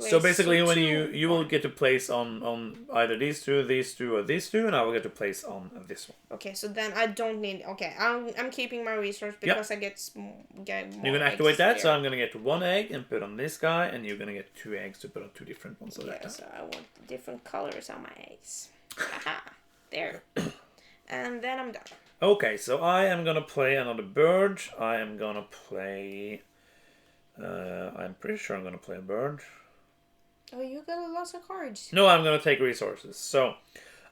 So basically, when you will get to place on either these two, or these two, and I will get to place on this one. Okay, so then I don't need. Okay, I'm keeping my resource because I get more. You're gonna activate that, so I'm gonna get 1 egg and put on this guy, and you're gonna get 2 eggs to put on 2 different ones. Yeah, so I want different colors on my eggs. Aha, there, and then I'm done. Okay, so I am gonna play another bird. I am gonna play. I'm pretty sure I'm gonna play a bird. Oh, you got lots of cards. No, I'm going to take resources. So,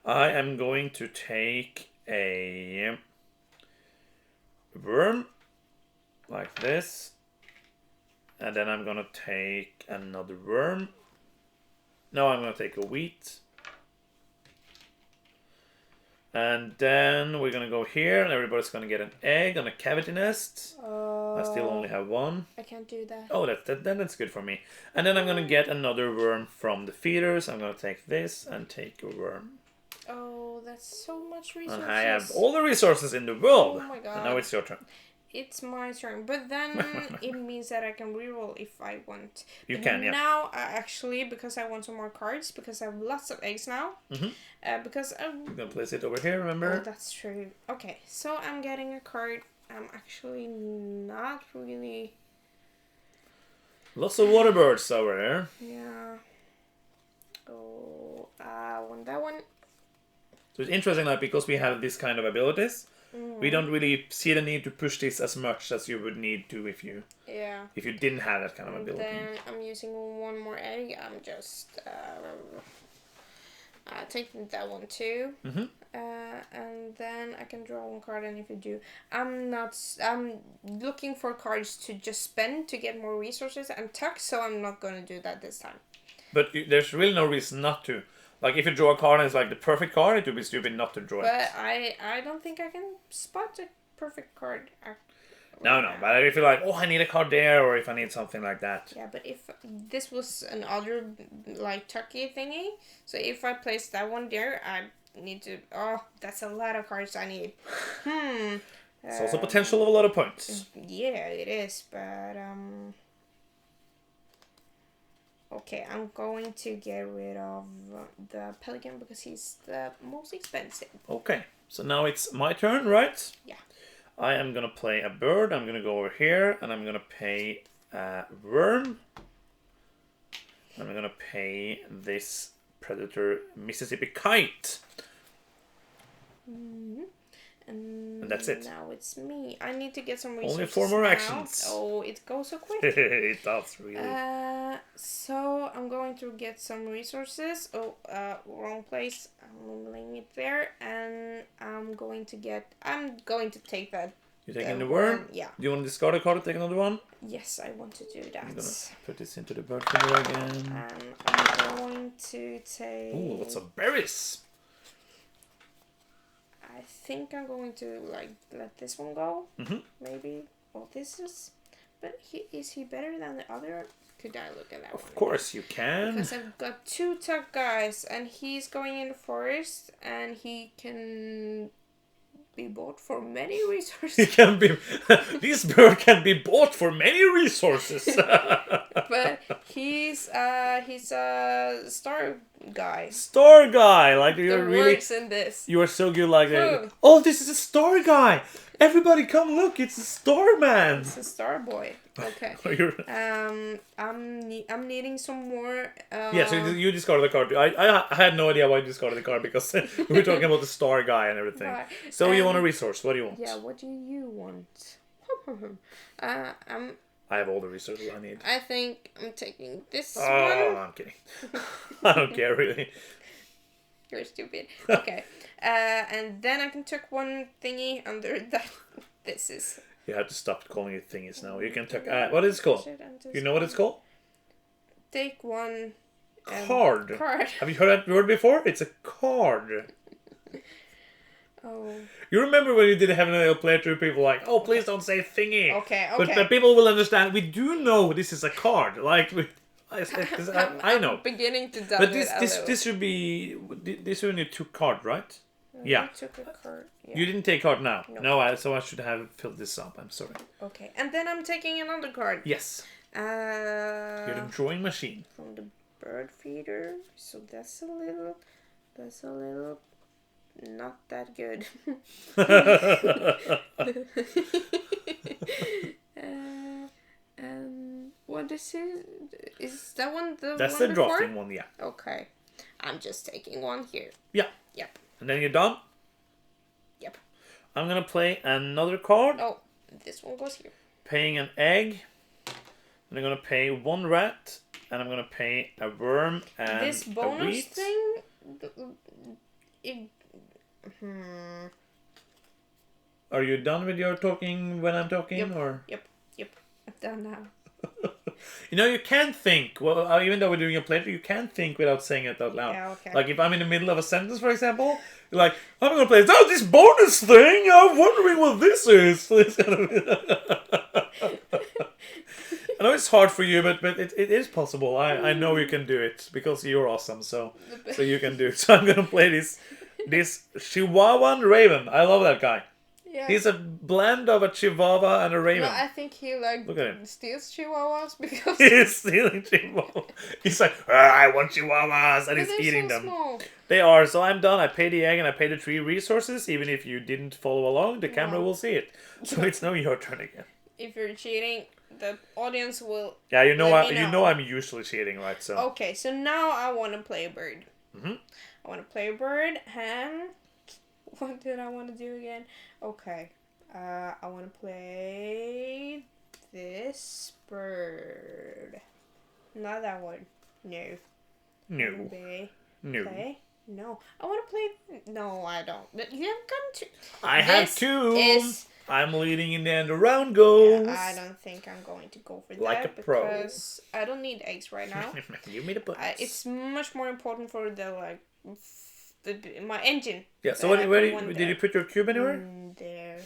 I am going to take a worm, like this. And then I'm going to take another worm. No, I'm going to take a wheat. And then we're going to go here, and everybody's going to get an egg on a cavity nest. I still only have 1. I can't do that. Oh, that's good for me. And then I'm going to get another worm from the feeders. I'm going to take this and take a worm. Oh, that's so much resources. And I have all the resources in the world. Oh my god. And now it's your turn. It's my turn. But then it means that I can reroll if I want. You can, yeah. Now, actually, because I want some more cards, because I have lots of eggs now. Because I'm going to place it over here, remember? Oh, that's true. Okay, so I'm getting a card I'm actually not really... Lots of water birds over here. Yeah. Oh, I want that one. So it's interesting that because we have this kind of abilities, we don't really see the need to push this as much as you would need to if you didn't have that kind of ability. Then I'm using one more egg. I'm just taking that one too. And then I can draw one card, and if you do, I'm looking for cards to just spend to get more resources and tuck, so I'm not going to do that this time. But there's really no reason not to. Like, if you draw a card and it's like the perfect card, it would be stupid not to draw it. But I don't think I can spot a perfect card. No, but if you're like, oh, I need a card there, or if I need something like that. Yeah, but if this was another, like, tucky thingy, so if I place that one there, I need to... Oh, that's a lot of cards I need. It's also potential of a lot of points. Yeah, it is, but... Okay, I'm going to get rid of the pelican because he's the most expensive. Okay, so now it's my turn, right? Yeah. I am going to play a bird. I'm going to go over here, and I'm going to pay a worm. I'm going to pay this predator Mississippi kite. And that's it. Now it's me. I need to get some resources. Only 4 more now. actions. Oh, it goes so quick. It does, really. So I'm going to get some resources. Oh, wrong place. I'm laying it there, and I'm going to take that. You're taking the worm? Yeah. Do you want to discard a card and take another one? Yes, I want to do that. I'm going to put this into the bird finger again. And I'm going to take... Ooh, lots of berries. I think I'm going to let this one go. Maybe. Well, this is... But is he better than the other? Could I look at that one? Of course you can. Because I've got 2 tuck guys, and he's going in the forest, and he can be bought for many resources. He can be. This bird can be bought for many resources. But he's a star guy. Star guy, like you're That really. works in this. You are so good, like. Oh, this is a star guy. Everybody, come look! It's a star man. It's a star boy. Okay. I'm needing some more. Yeah, so you discarded the card. I had no idea why you discarded the card because we were talking about the star guy and everything. Right. So you want a resource? What do you want? Yeah. What do you want? I have all the resources I need. I think I'm taking this one. Oh, I'm kidding. I don't care really. You're stupid. Okay. And then I can tuck one thingy under that. This is... You have to stop calling it thingies now. You can tuck... what is it called? You know what it's called? Take one... Card. Have you heard that word before? It's a card. Oh. You remember when you did a Heaven and Hell playthrough, people were like, oh, please don't say thingy. Okay. But people will understand. We do know this is a card. Like... I know. I'm beginning to doubt But this should be... This should need 2 cards, right? Yeah. I took a card. Yeah. You didn't take card now. No. So I should have filled this up. I'm sorry. Okay. And then I'm taking another card. Yes. You're the drawing machine. From the bird feeder. So that's a little not that good. What is it? Is that one the That's one the before? drafting one, yeah. Okay. I'm just taking one here. Yeah. Yep. And then you're done? Yep. I'm going to play another card. Oh, this one goes here. Paying an egg. And I'm going to pay 1 rat. And I'm going to pay a worm and this bonus a wheat. thing... Are you done with your talking when I'm talking? Yep. Or? Yep. I'm done now. You know, you can think. Well, even though we're doing a playthrough, you can think without saying it out loud. Yeah, okay. Like if I'm in the middle of a sentence, for example, you're like, I'm going to play this bonus thing. I'm wondering what this is. I know it's hard for you, but it is possible. I know you can do it because you're awesome. So you can do it. So I'm going to play this Chihuahuan Raven. I love that guy. Yeah. He's a blend of a chihuahua and a raven. No, I think he like Look at him. steals chihuahuas because He's stealing chihuahua. He's like, I want chihuahuas, and but he's they're eating so them. small. They are. So I'm done. I paid the egg and I paid the 3 resources. Even if you didn't follow along, the camera No. will see it. So it's now your turn again. If you're cheating, the audience will. Yeah, you know, Let me you know. know I'm usually cheating, right? So. Okay, so now I want to play a bird. Mhm. I want to play a bird, and what did I want to do again? Okay, I want to play this bird. Not that one. No. No. Play. No. Play. No. I want to play. No, I don't. You have gone to. I have This 2. is- I'm leading in the end. The round goes. I don't think I'm going to go for Like that a pro. because I don't need eggs right now. Give me the points. It's much more important for the like my engine. Yeah. So that I where put did one you there. put your cube anywhere? There.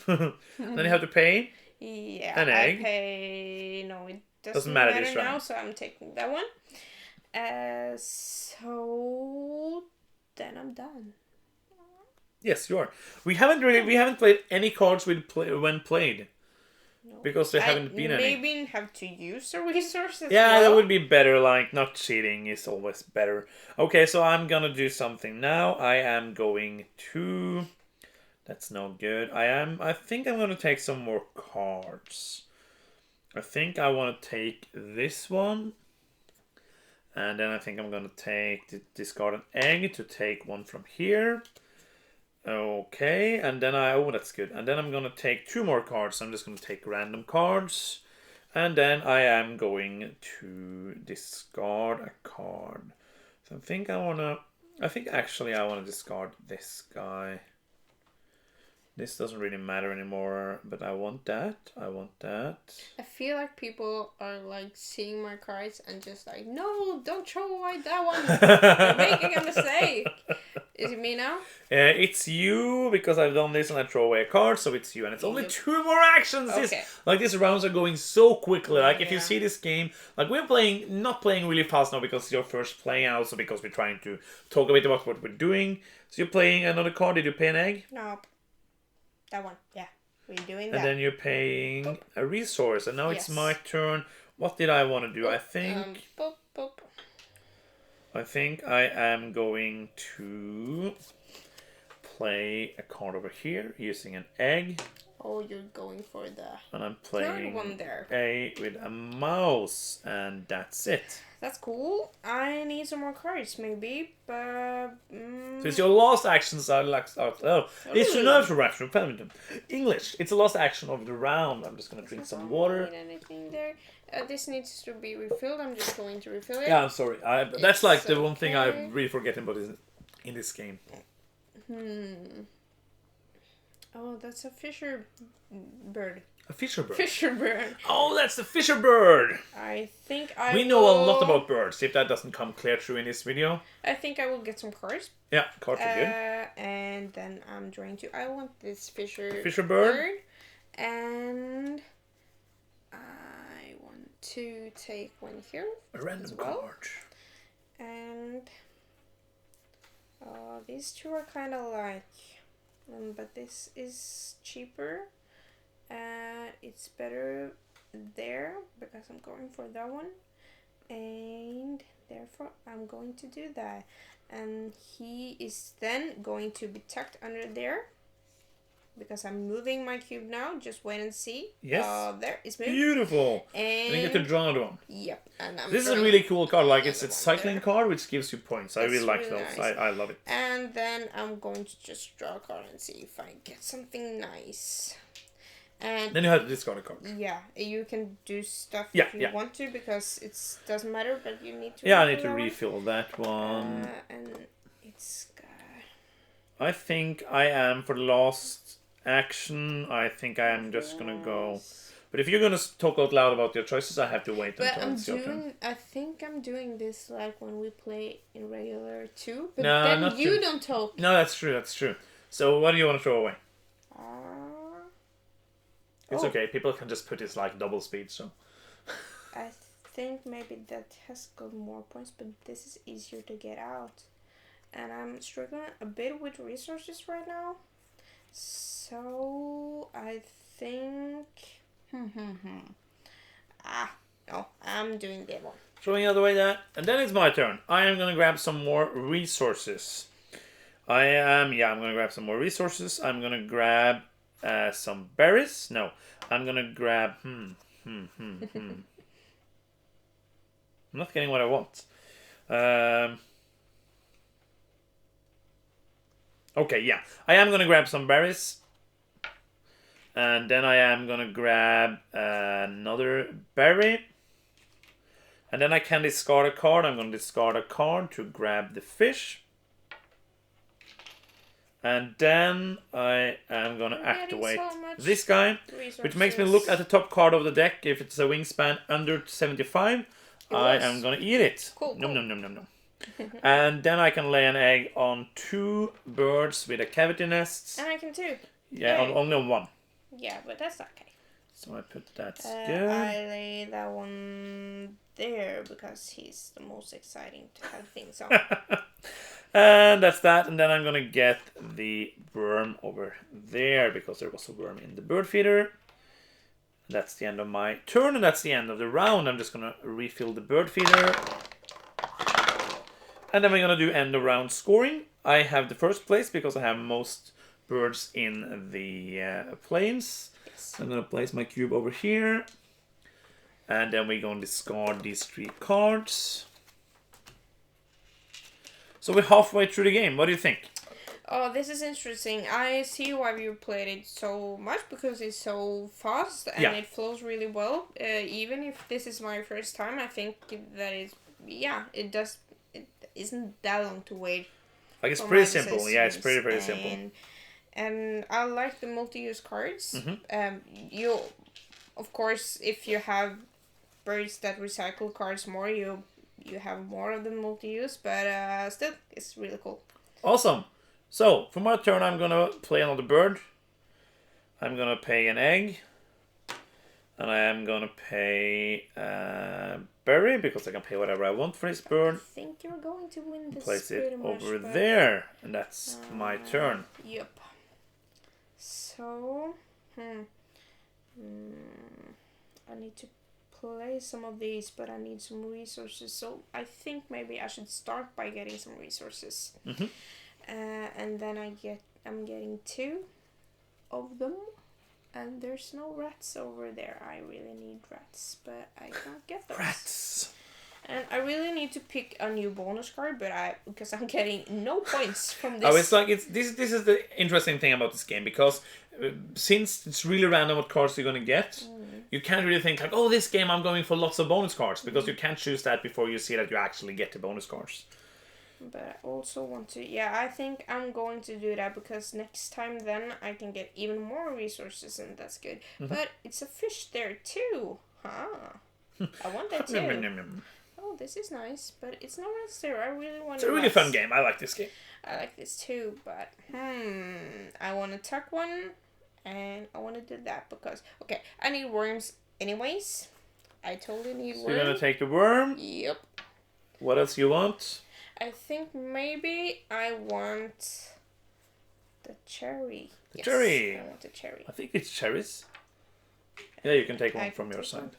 Then you have to pay. Yeah. An egg? I pay. No, it doesn't, Doesn't matter matter this now, round. so I'm taking that one. So then I'm done. Yes, you are. We haven't played any cards when played. No. Because there haven't been any. Maybe have to use the resources. Yeah, that would be better. Like, not cheating is always better. Okay, so I'm gonna do something now. I am going to. That's no good. I think I'm gonna take some more cards. I think I want to take this one. And then I think I'm gonna discard an egg to take one from here. Okay, and then that's good. And then I'm gonna take 2 more cards. I'm just gonna take random cards. And then I am going to discard a card. So I think actually I wanna discard this guy. This doesn't really matter anymore, but I want that. I feel like people are like seeing my cards and just like, no, don't throw away that one. You're making a mistake. Is it me now? It's you, because I've done this and I throw away a card, so it's you. And it's only Yep. 2 more actions. Okay. These rounds are going so quickly. Like, if you Yeah. see this game, like, we're not playing really fast now because it's your first play, and also because we're trying to talk a bit about what we're doing. So you're playing another card. Did you pay an egg? Nope. That one. Yeah. We're doing And that. then you're paying a resource. And now it's Yes. my turn. What did I want to do? I think Boop, boop. I am going to play a card over here using an egg. Oh, you're going for the And I'm third playing one there. with a mouse, and that's it. That's cool. I need some more cards, maybe, but So it's your last actions are like it's your English. It's the last action of the round. I'm just gonna drink some water. Need anything there? This needs to be refilled. I'm just going to refill it. Yeah, I'm sorry. That's like the one thing I okay. really forgetting about in this game. Oh, that's a fisher bird. A fisher bird. Fisher bird. Oh, that's the fisher bird. I think I. We know a lot about birds. If that doesn't come clear through in this video. I think I will get some cards. Yeah, cards are good. And then I'm trying to. I want this fisher bird. And I want to take one here. A random well. card. And these two are kind of like, but this is cheaper. It's better there because I'm going for that one, and therefore I'm going to do that. And he is then going to be tucked under there because I'm moving my cube now. Just wait and see. Yes. There it's moved. Beautiful. And you get to draw another one. Yep. And I'm This is a drawing really cool card. Like, it's a another one cycling there. card, which gives you points. I That's really like really those. nice. I love it. And then I'm going to just draw a card and see if I get something nice. And Then you have to discard a card. yeah, you can do stuff Yeah, if you yeah. want to because it doesn't matter, but you need to. Yeah, I need to that one. refill that one. And it's I think I am, for the last action, I think I am just gonna go. But if you're gonna talk out loud about your choices, I have to wait But until it's your turn. I think I'm doing this like when we play in regular too. But No, then not you too. don't talk. No, that's true. So what do you want to throw away? It's Oh. okay. People can just put this like double speed. So I think maybe that has got more points, but this is easier to get out. And I'm struggling a bit with resources right now. So So I think. No, I'm doing the one. Throwing out the way that, and then it's my turn. I am gonna grab some more resources. I'm gonna grab some more resources. I'm gonna grab some berries. No, I'm gonna grab. I'm not getting what I want. Okay, yeah, I am gonna grab some berries. And then I am gonna grab another berry. And then I can discard a card. I'm gonna discard a card to grab the fish. And then I am gonna activate this guy, which makes me look at the top card of the deck. If it's a wingspan under 75, I am gonna eat it. Cool. Nom nom nom nom nom. And then I can lay an egg on 2 birds with a cavity nests. And I can too. Yeah, only on 1. Yeah, but that's okay. So I put that good. I lay that one there because he's the most exciting to have things on. And that's that. And then I'm going to get the worm over there because there was a worm in the bird feeder. That's the end of my turn and that's the end of the round. I'm just going to refill the bird feeder. And then we're going to do end of round scoring. I have the first place because I have most birds in the plains. Yes. So I'm going to place my cube over here. And then we're going to discard these 3 cards. So we're halfway through the game. What do you think? Oh, this is interesting. I see why you played it so much because it's so fast and it flows really well. Even if this is my first time, I think that it isn't that long to wait. Like it's pretty simple. Yeah, it's pretty simple. And I like the multi-use cards. Mm-hmm. You, of course, if you have birds that recycle cards more, you have more of the multi-use, but still, it's really cool. Awesome. So, for my turn, I'm going to play another bird. I'm going to pay an egg. And I am going to pay berry, because I can pay whatever I want for this bird. I think you're going to win this. Place it over there. And that's my turn. Yep. So, I need to play some of these, but I need some resources. So I think maybe I should start by getting some resources. Mm-hmm. And then I'm getting 2 of them. And there's no rats over there. I really need rats, but I can't get those. Rats. And I really need to pick a new bonus card, because I'm getting no points from this. Oh, it's like this is the interesting thing about this game, because since it's really random what cards you're gonna get, you can't really think like, oh, this game I'm going for lots of bonus cards, because you can't choose that before you see that you actually get the bonus cards. But I also want to, I think I'm going to do that because next time then I can get even more resources and that's good. Mm-hmm. But it's a fish there too. I want that too. Oh, this is nice, but it's not there. I really want. It's a really fun game. I like this game. I like this too, but I want to tuck one, and I want to do that because I need worms anyways. I totally need worms. So you're gonna take the worm. Yep. What else you want? I think maybe I want the cherry. The cherry. I want the cherry. I think it's cherries. Yeah, you can take one from your side.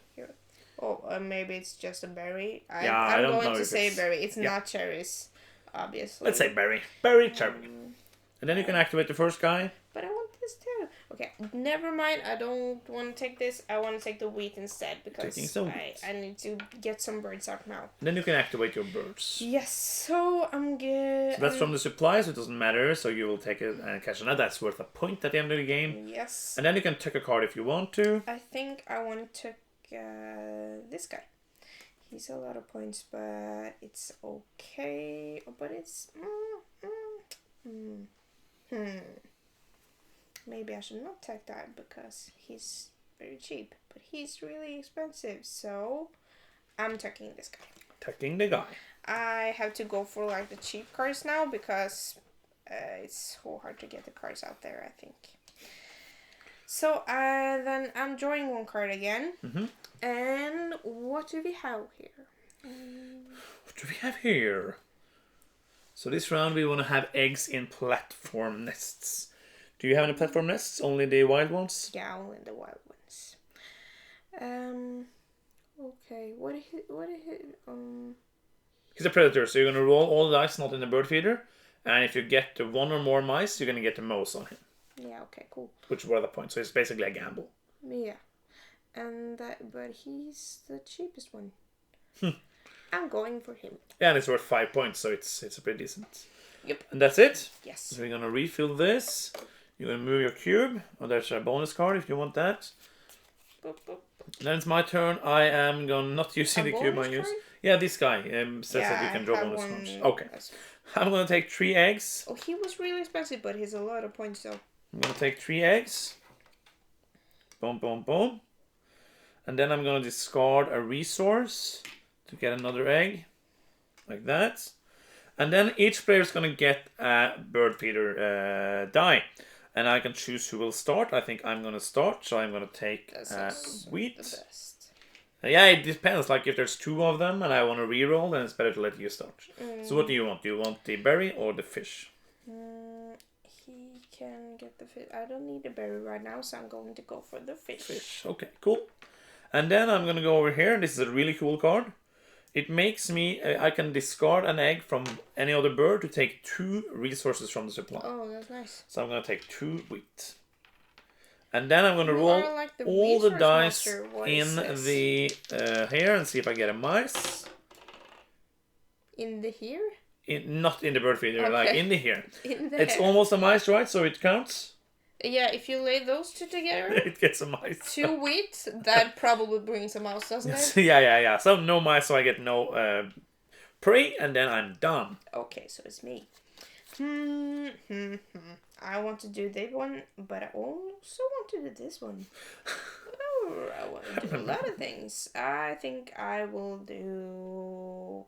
Oh, maybe it's just a berry. I don't know. I'm going to say berry. It's not cherries, obviously. Let's say berry. Berry, cherry. And then you can activate the first guy. But I want this too. Okay, never mind. I don't want to take this. I want to take the wheat instead because I need to get some birds out now. And then you can activate your birds. Yes, so I'm good. So that's from the supplies. It doesn't matter. So you will take it and catch another. That's worth a point at the end of the game. Yes. And then you can take a card if you want to. I think I want to take this guy. He's a lot of points, but it's okay. But it's maybe I should not take that because he's very cheap, but he's really expensive. So I'm taking this guy. Taking the guy. I have to go for like the cheap cards now because it's so hard to get the cards out there, I think. So then I'm drawing one card again. Mm-hmm. And what do we have here? What do we have here? So this round we want to have eggs in platform nests. Do you have any platform nests? Only the wild ones? Yeah, only the wild ones. Okay. What is it? He's a predator, so you're gonna roll all the dice not in the bird feeder, and if you get to one or more mice, you're gonna get the most on him. Yeah. Okay. Cool. Which were the points. So it's basically a gamble. Yeah. But he's the cheapest one. I'm going for him. Yeah, and it's worth 5 points, so it's a pretty decent. Yep. And that's it. Yes. So we're gonna refill this. You're gonna move your cube. Oh, there's a bonus card if you want that. Boop, boop. Then it's my turn. I am not using the cube I use. Yeah, this guy says that you can draw bonus cards. Okay. I'm gonna take 3 eggs. Oh, he was really expensive, but he's a lot of points though. I'm gonna take 3 eggs. Boom, boom, boom. And then I'm gonna discard a resource to get another egg. Like that. And then each player is gonna get a bird feeder die. And I can choose who will start. I think I'm gonna start, so I'm gonna take wheat. The best. Yeah, it depends. Like if there's 2 of them and I want to reroll, then it's better to let you start. So what do you want? Do you want the berry or the fish? He can get the fish. I don't need the berry right now, so I'm going to go for the fish. Fish. Okay, cool. And then I'm gonna go over here. This is a really cool card. It makes me, I can discard an egg from any other bird to take 2 resources from the supply. Oh, that's nice. So I'm going to take 2 wheat. And then I'm going to roll like all the dice in the here and see if I get a mice. In the here? Not in the bird feeder, like in the here. It's here. almost a mice, right? So it counts? Yeah, if you lay those 2 together. It gets a mice. 2 wheat, that probably brings a mouse, doesn't it? Yeah. So no mice, so I get no prey, and then I'm done. Okay, so it's me. I want to do that one, but I also want to do this one. I want to do a lot of things. I think I will do...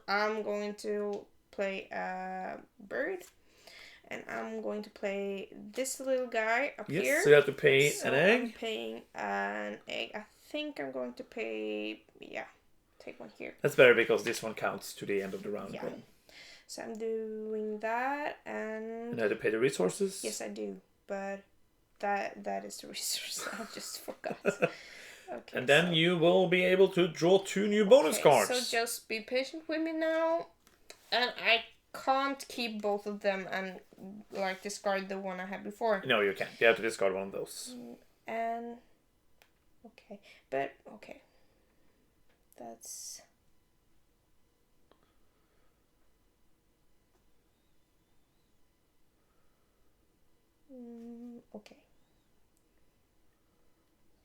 I'm going to play a bird. And I'm going to play this little guy up here. Yes, so you have to pay an egg. I'm paying an egg. I think I'm going to pay... Yeah, take one here. That's better because this one counts to the end of the round. Yeah. So I'm doing that and... And you have to pay the resources? Yes, I do. But that is the resource. I just forgot. Okay, and then you will be able to draw 2 new bonus cards. So just be patient with me now. And I can't keep both of them and like discard the one I had before. No, you can't. You have to discard one of those. And okay. That's okay.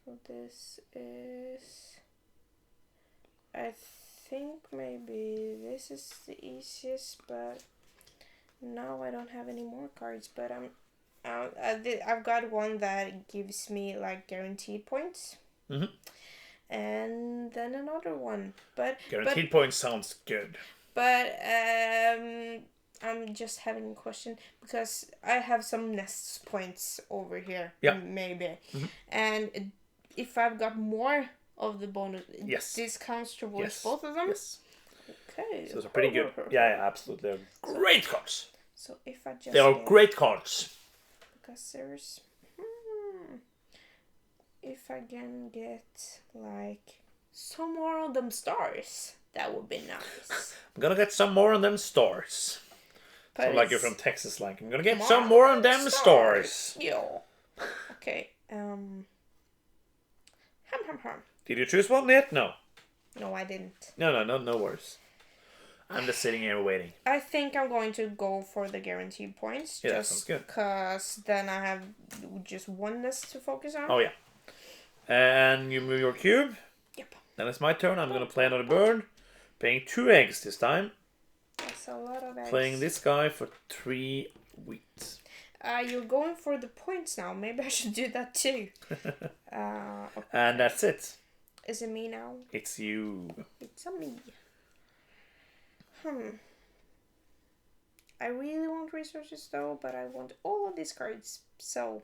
So this is, I think maybe this is the easiest, but now I don't have any more cards. But I've got one that gives me like guaranteed points, and then another one. But guaranteed points sounds good. But I'm just having a question because I have some nests points over here. Yeah. Maybe, and if I've got more of the bonus, this counts towards both of them. Yes. Okay. So those are pretty good. Yeah, absolutely. They're great cards. So if I just they are great cards. Because there's if I can get like some more of them stars, that would be nice. I'm gonna get some more of them stars. But so like you're from Texas, like I'm gonna get some more of them stars. Yeah. Okay. Did you choose one yet? No. No, I didn't. No worries. I'm just sitting here waiting. I think I'm going to go for the guaranteed points. Yeah, just because then I have just one list to focus on. Oh, yeah. And you move your cube. Yep. Then it's my turn. I'm going to play another bird. Playing 2 eggs this time. That's a lot of eggs. Playing this guy for 3 wheat. You're going for the points now. Maybe I should do that too. Okay. And that's it. Is it me now? It's you. It's a me. I really want resources though, but I want all of these cards. So,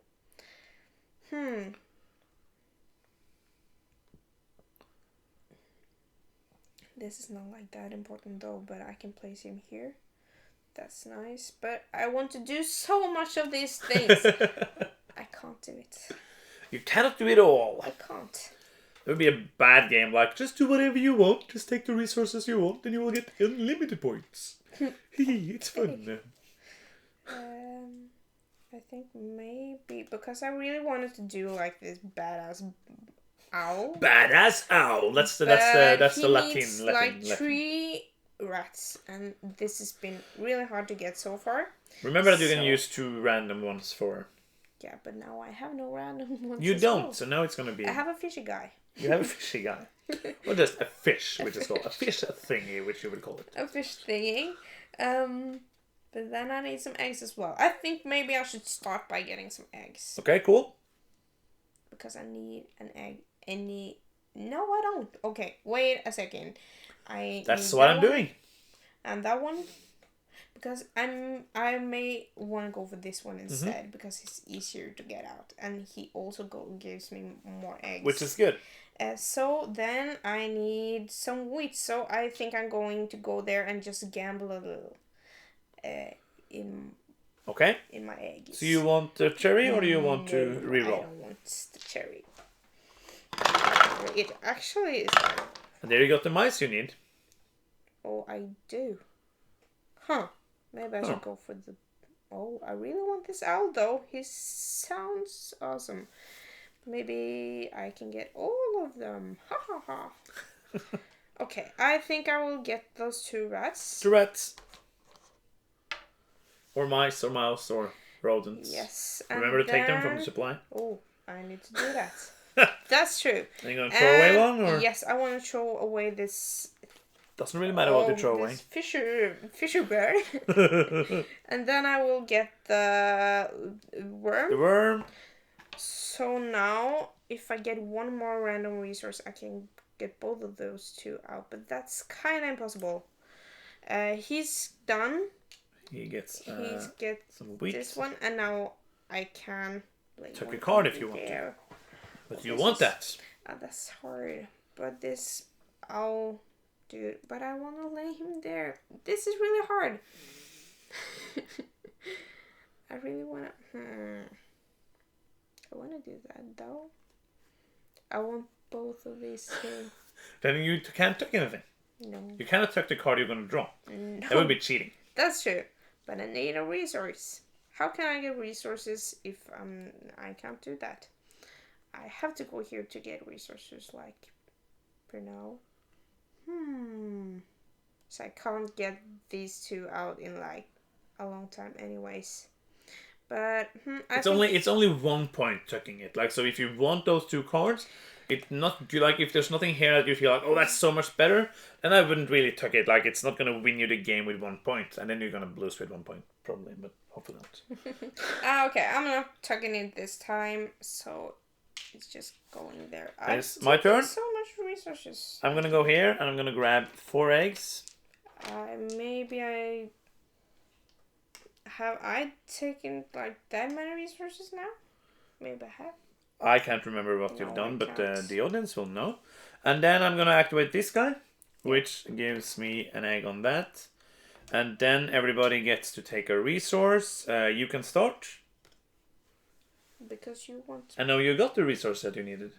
this is not like that important though, but I can place him here. That's nice, but I want to do so much of these things. I can't do it. You cannot do it all. I can't. It would be a bad game, like, just do whatever you want, just take the resources you want, and you will get unlimited points. It's fun. I think maybe, because I really wanted to do like this badass owl. Badass owl. That's the Latin. Needs like 3 rats, and this has been really hard to get so far. Remember that you can use 2 random ones for. Yeah, but now I have no random ones. You don't, so now it's gonna be. I have a fishy guy. You have a fishy guy. Or just a fish, which is called a fish thingy, which you would call it. A fish thingy. But then I need some eggs as well. I think maybe I should start by getting some eggs. Okay, cool. Because I need an egg. No, I don't. Okay, wait a second. That's what I'm doing. And that one. Because I may want to go for this one instead. Because it's easier to get out. And he also gives me more eggs. Which is good. So then I need some wheat. So I think I'm going to go there and just gamble a little. In my eggs. So you want the cherry or do you want to reroll? I don't want the cherry. It actually is. And there you got the mice you need. Oh, I do. Huh. Maybe I should go for the... Oh, I really want this owl though. He sounds awesome. Maybe I can get all of them. Ha ha ha. Okay, I think I will get those 2 rats. 2 rats. Or mice, or mouse, or rodents. Yes. Remember to take them from the supply. Oh, I need to do that. That's true. Are you going to throw away one? Or? Yes, I want to throw away this... Doesn't really matter what you throw away. Fisher bird. And then I will get the worm. The worm. So now, if I get one more random resource, I can get both of those 2 out. But that's kind of impossible. He's done. He gets some wheat. This one, and now I can take a card if you want to. But you want that. That's hard. But this, I'll do it. But I want to lay him there. This is really hard. I really want to... I want to do that though. I want both of these two. Then you can't take anything. No. You cannot take the card you're going to draw. No. That would be cheating. That's true. But I need a resource. How can I get resources if I can't do that? I have to go here to get resources, like, for now. So I can't get these 2 out in, like, a long time anyways. But, it's only 1 point tucking it. Like, so if you want those 2 cards, if there's nothing here that you feel like, oh, that's so much better, then I wouldn't really tuck it. Like, it's not going to win you the game with 1 point, and then you're going to lose with 1 point, probably, but hopefully not. Okay, I'm not tucking it this time, so it's just going there. It's my turn. So much resources. I'm going to go here, and I'm going to grab 4 eggs. Have I taken, like, that many resources now? Maybe I have. I can't remember what you've done, but the audience will know. And then I'm going to activate this guy, which gives me an egg on that. And then everybody gets to take a resource. You can start. Because you want... I know you got the resource that you needed.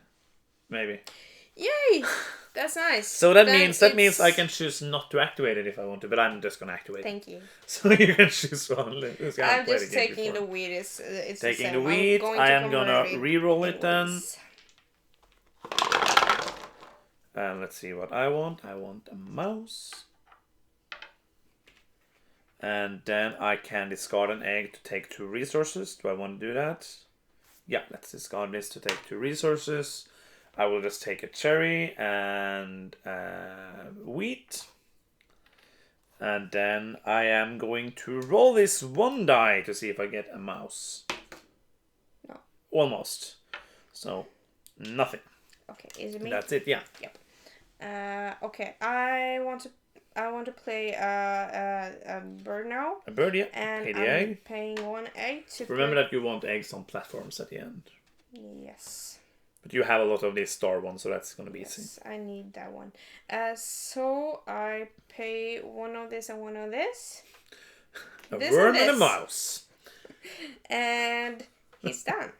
Maybe. Yay! That's nice. So that means I can choose not to activate it if I want to, but I'm just going to activate it. Thank you. So you can choose one. I'm just taking the wheat. It's taking the wheat. I am going to re-roll it then. And let's see what I want. I want a mouse. And then I can discard an egg to take 2 resources. Do I want to do that? Yeah, let's discard this to take 2 resources. I will just take a cherry and wheat. And then I am going to roll this 1 die to see if I get a mouse. No. Almost. So, nothing. Okay, is it me? That's it, yeah. Yep. Okay, I want to play a bird now. A bird, yeah. And pay the I'm egg. paying 1 egg to Remember that you want eggs on platforms at the end. Yes. But you have a lot of these star ones, so that's going to be easy. I need that one. So I pay 1 of this and 1 of this. A This worm and and a this. mouse. And he's done.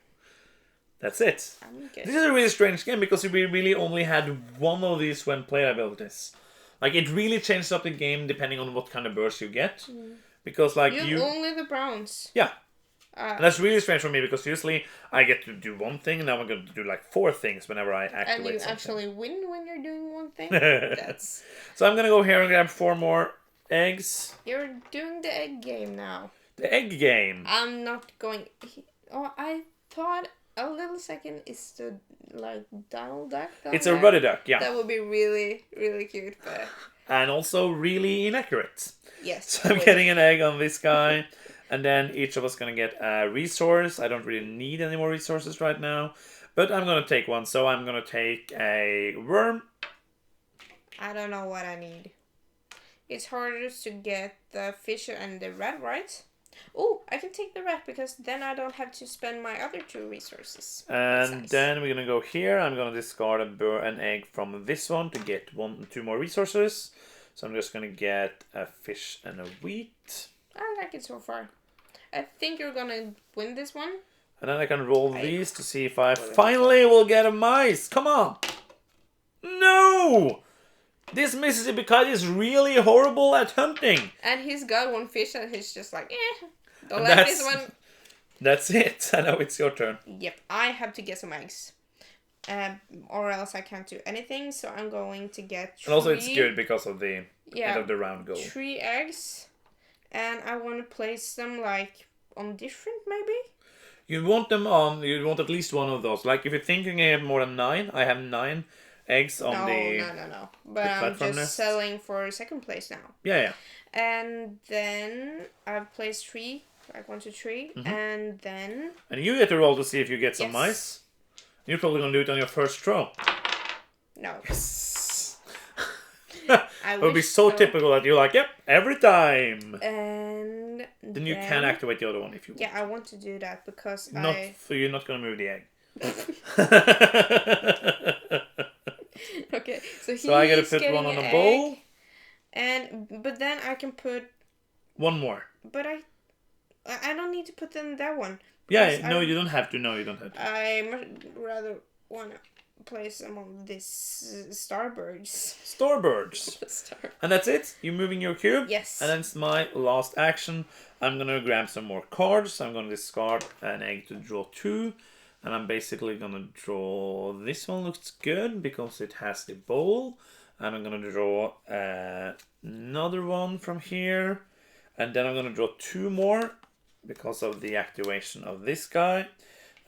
That's it. I'm good. This is a really strange game because we really only had one of these when playabilities. Like, it really changes up the game depending on what kind of birds you get. Because, like, You only the browns. Yeah. And that's really strange for me because usually I get to do one thing and now I'm going to do like 4 things whenever I activate And you something. actually win when you're doing one thing. That's. So I'm going to go here and grab 4 more eggs. You're doing the egg game now. The egg game. I'm not going. Oh, I thought a little second is the like Donald Duck. It's a ruddy duck, yeah. That would be really, really cute, but And also really inaccurate. yes. So I'm getting an egg on this guy. And then each of us going to get a resource. I don't really need any more resources right now. But I'm going to take one. So I'm going to take a worm. I don't know what I need. It's harder to get the fish and the rat, right? Oh, I can take the rat because then I don't have to spend my other 2 resources. And nice. then we're going to go here. I'm going to discard an egg from this one to get 2 more resources. So I'm just going to get a fish and a wheat. I like it so far. I think you're gonna win this one. And then I can roll these to see if I finally will get a mice. Come on. No! This Mississippi Kite is really horrible at hunting. And he's got 1 fish and he's just like, don't And like this one. That's it. I know it's your turn. Yep, I have to get some eggs. Or else I can't do anything, so I'm going to get 3... And also it's good because of the end of the round goal. 3 eggs. And I want to place them like on different maybe? You want them on, you want at least one of those. Like if you're thinking you have more than 9, I have 9 eggs on No. But I'm just selling for 2nd place now. Yeah. And then I've placed 3, like 1, 2, 3. And then... And you get to roll to see if you get some Yes. mice. You're probably going to do it on your first throw. No. Yes. I It would be wish so typical that you're like, yep, every time. And Then you can activate the other one if you want. Yeah, I want to do that because So you're not going to move the egg. Okay, so I got to put one on a bowl. But then I can put... One more. But I don't need to put in that one. Yeah, no, you don't have to. No, you don't have to. I much rather want to place them on this Starbirds. Starbirds. And that's it? You're moving your cube? Yes. And that's my last action. I'm going to grab some more cards. I'm going to discard an egg to draw 2. And I'm basically going to draw... This one looks good because it has the bowl. And I'm going to draw another one from here. And then I'm going to draw 2 more because of the activation of this guy.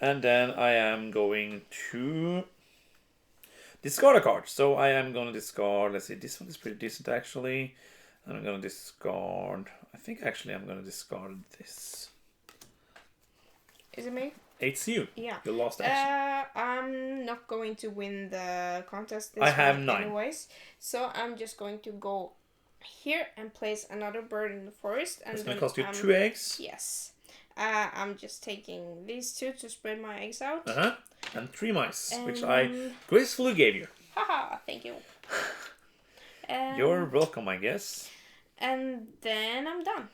And then I am going to discard a card. So I am going to discard, let's see, this one is pretty decent actually. And I'm going to discard, I think actually I'm going to discard this. Is it me? It's you. Yeah. Your last action. I'm not going to win the contest this I have one 9. anyways. So I'm just going to go here and place another bird in the forest. And It's going to cost you 2 eggs. Yes. I'm just taking these 2 to spread my eggs out. And 3 mice, which I gracefully gave you. Haha, thank you. You're welcome, I guess. And then I'm done.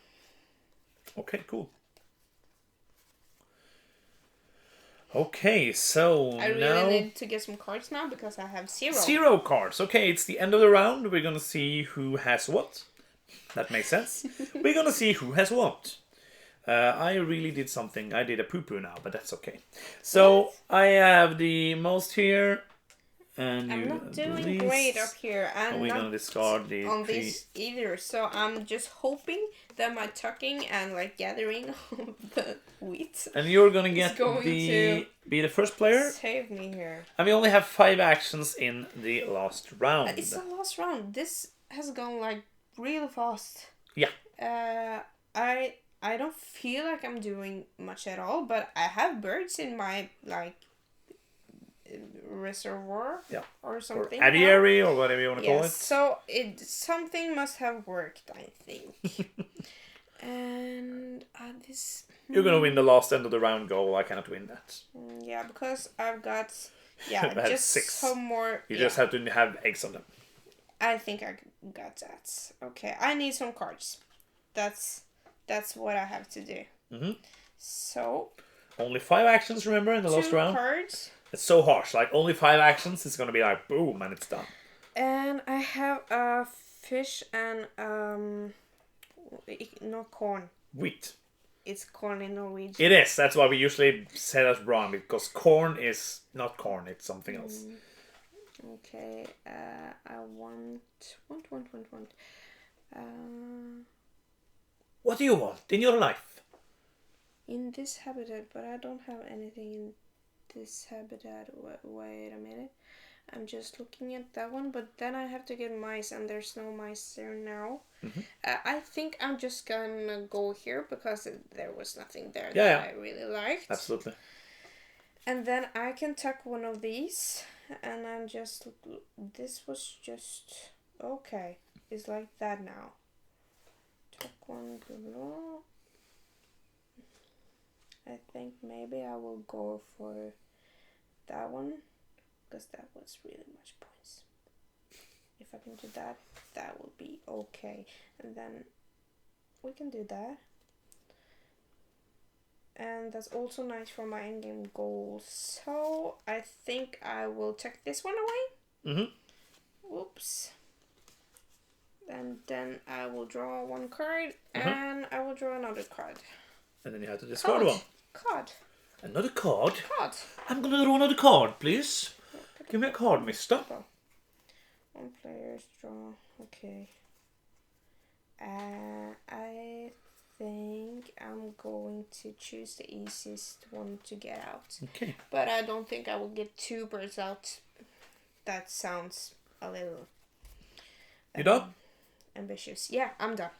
Okay, cool. Okay, so I really now... need to get some cards now because I have 0. 0 cards. Okay, it's the end of the round. We're going to see who has what. That makes sense. We're going to see who has what. I really did something. I did a poo-poo now, but that's okay. So, What? I have the most here. And I'm you not doing these. great up here. And we're not going to discard the on 3. this either. So I'm just hoping that my tucking and like gathering of the wheat And you're going to get going to be the first player. save me here. And we only have 5 actions in the last round. It's the last round. This has gone like real fast. Yeah. I don't feel like I'm doing much at all, but I have birds in my like reservoir, or something, or aviary, or whatever you want to call it. So something must have worked, I think. And this You're gonna win the last end of the round goal. I cannot win that. yeah, because I've got I have just 6. some more. You just have to have eggs on them. I think I got that. Okay, I need some cards. That's That's what I have to do. So. Only 5 actions, remember, in the last round? 2 cards. It's so harsh. Like, only 5 actions, it's gonna be like, boom, and it's done. And I have a fish and, not corn. Wheat. It's corn in Norwegian. It is. That's why we usually say that wrong, because corn is not corn, it's something else. Okay, I want. What do you want in your life? In this habitat, but I don't have anything in this habitat. Wait a minute. I'm just looking at that one, but then I have to get mice, and there's no mice there now. I think I'm just gonna go here because there was nothing there that I really liked. Absolutely. And then I can tuck one of these, and I'm just... This was just... Okay, it's like that now. Tuck one below. I think maybe I will go for that one, because that was really much points. If I can do that, that will be okay. And then we can do that. And that's also nice for my endgame goal. So I think I will check this one away. Whoops. And then I will draw one card, and I will draw another card. And then you have to discard one. Card. Another card? Card. I'm gonna draw another card, please. Give me a card, mister. One player's draw. Okay. I think I'm going to choose the easiest one to get out. Okay. But I don't think I will get 2 birds out. That sounds a little... You done? Ambitious. Yeah, I'm done.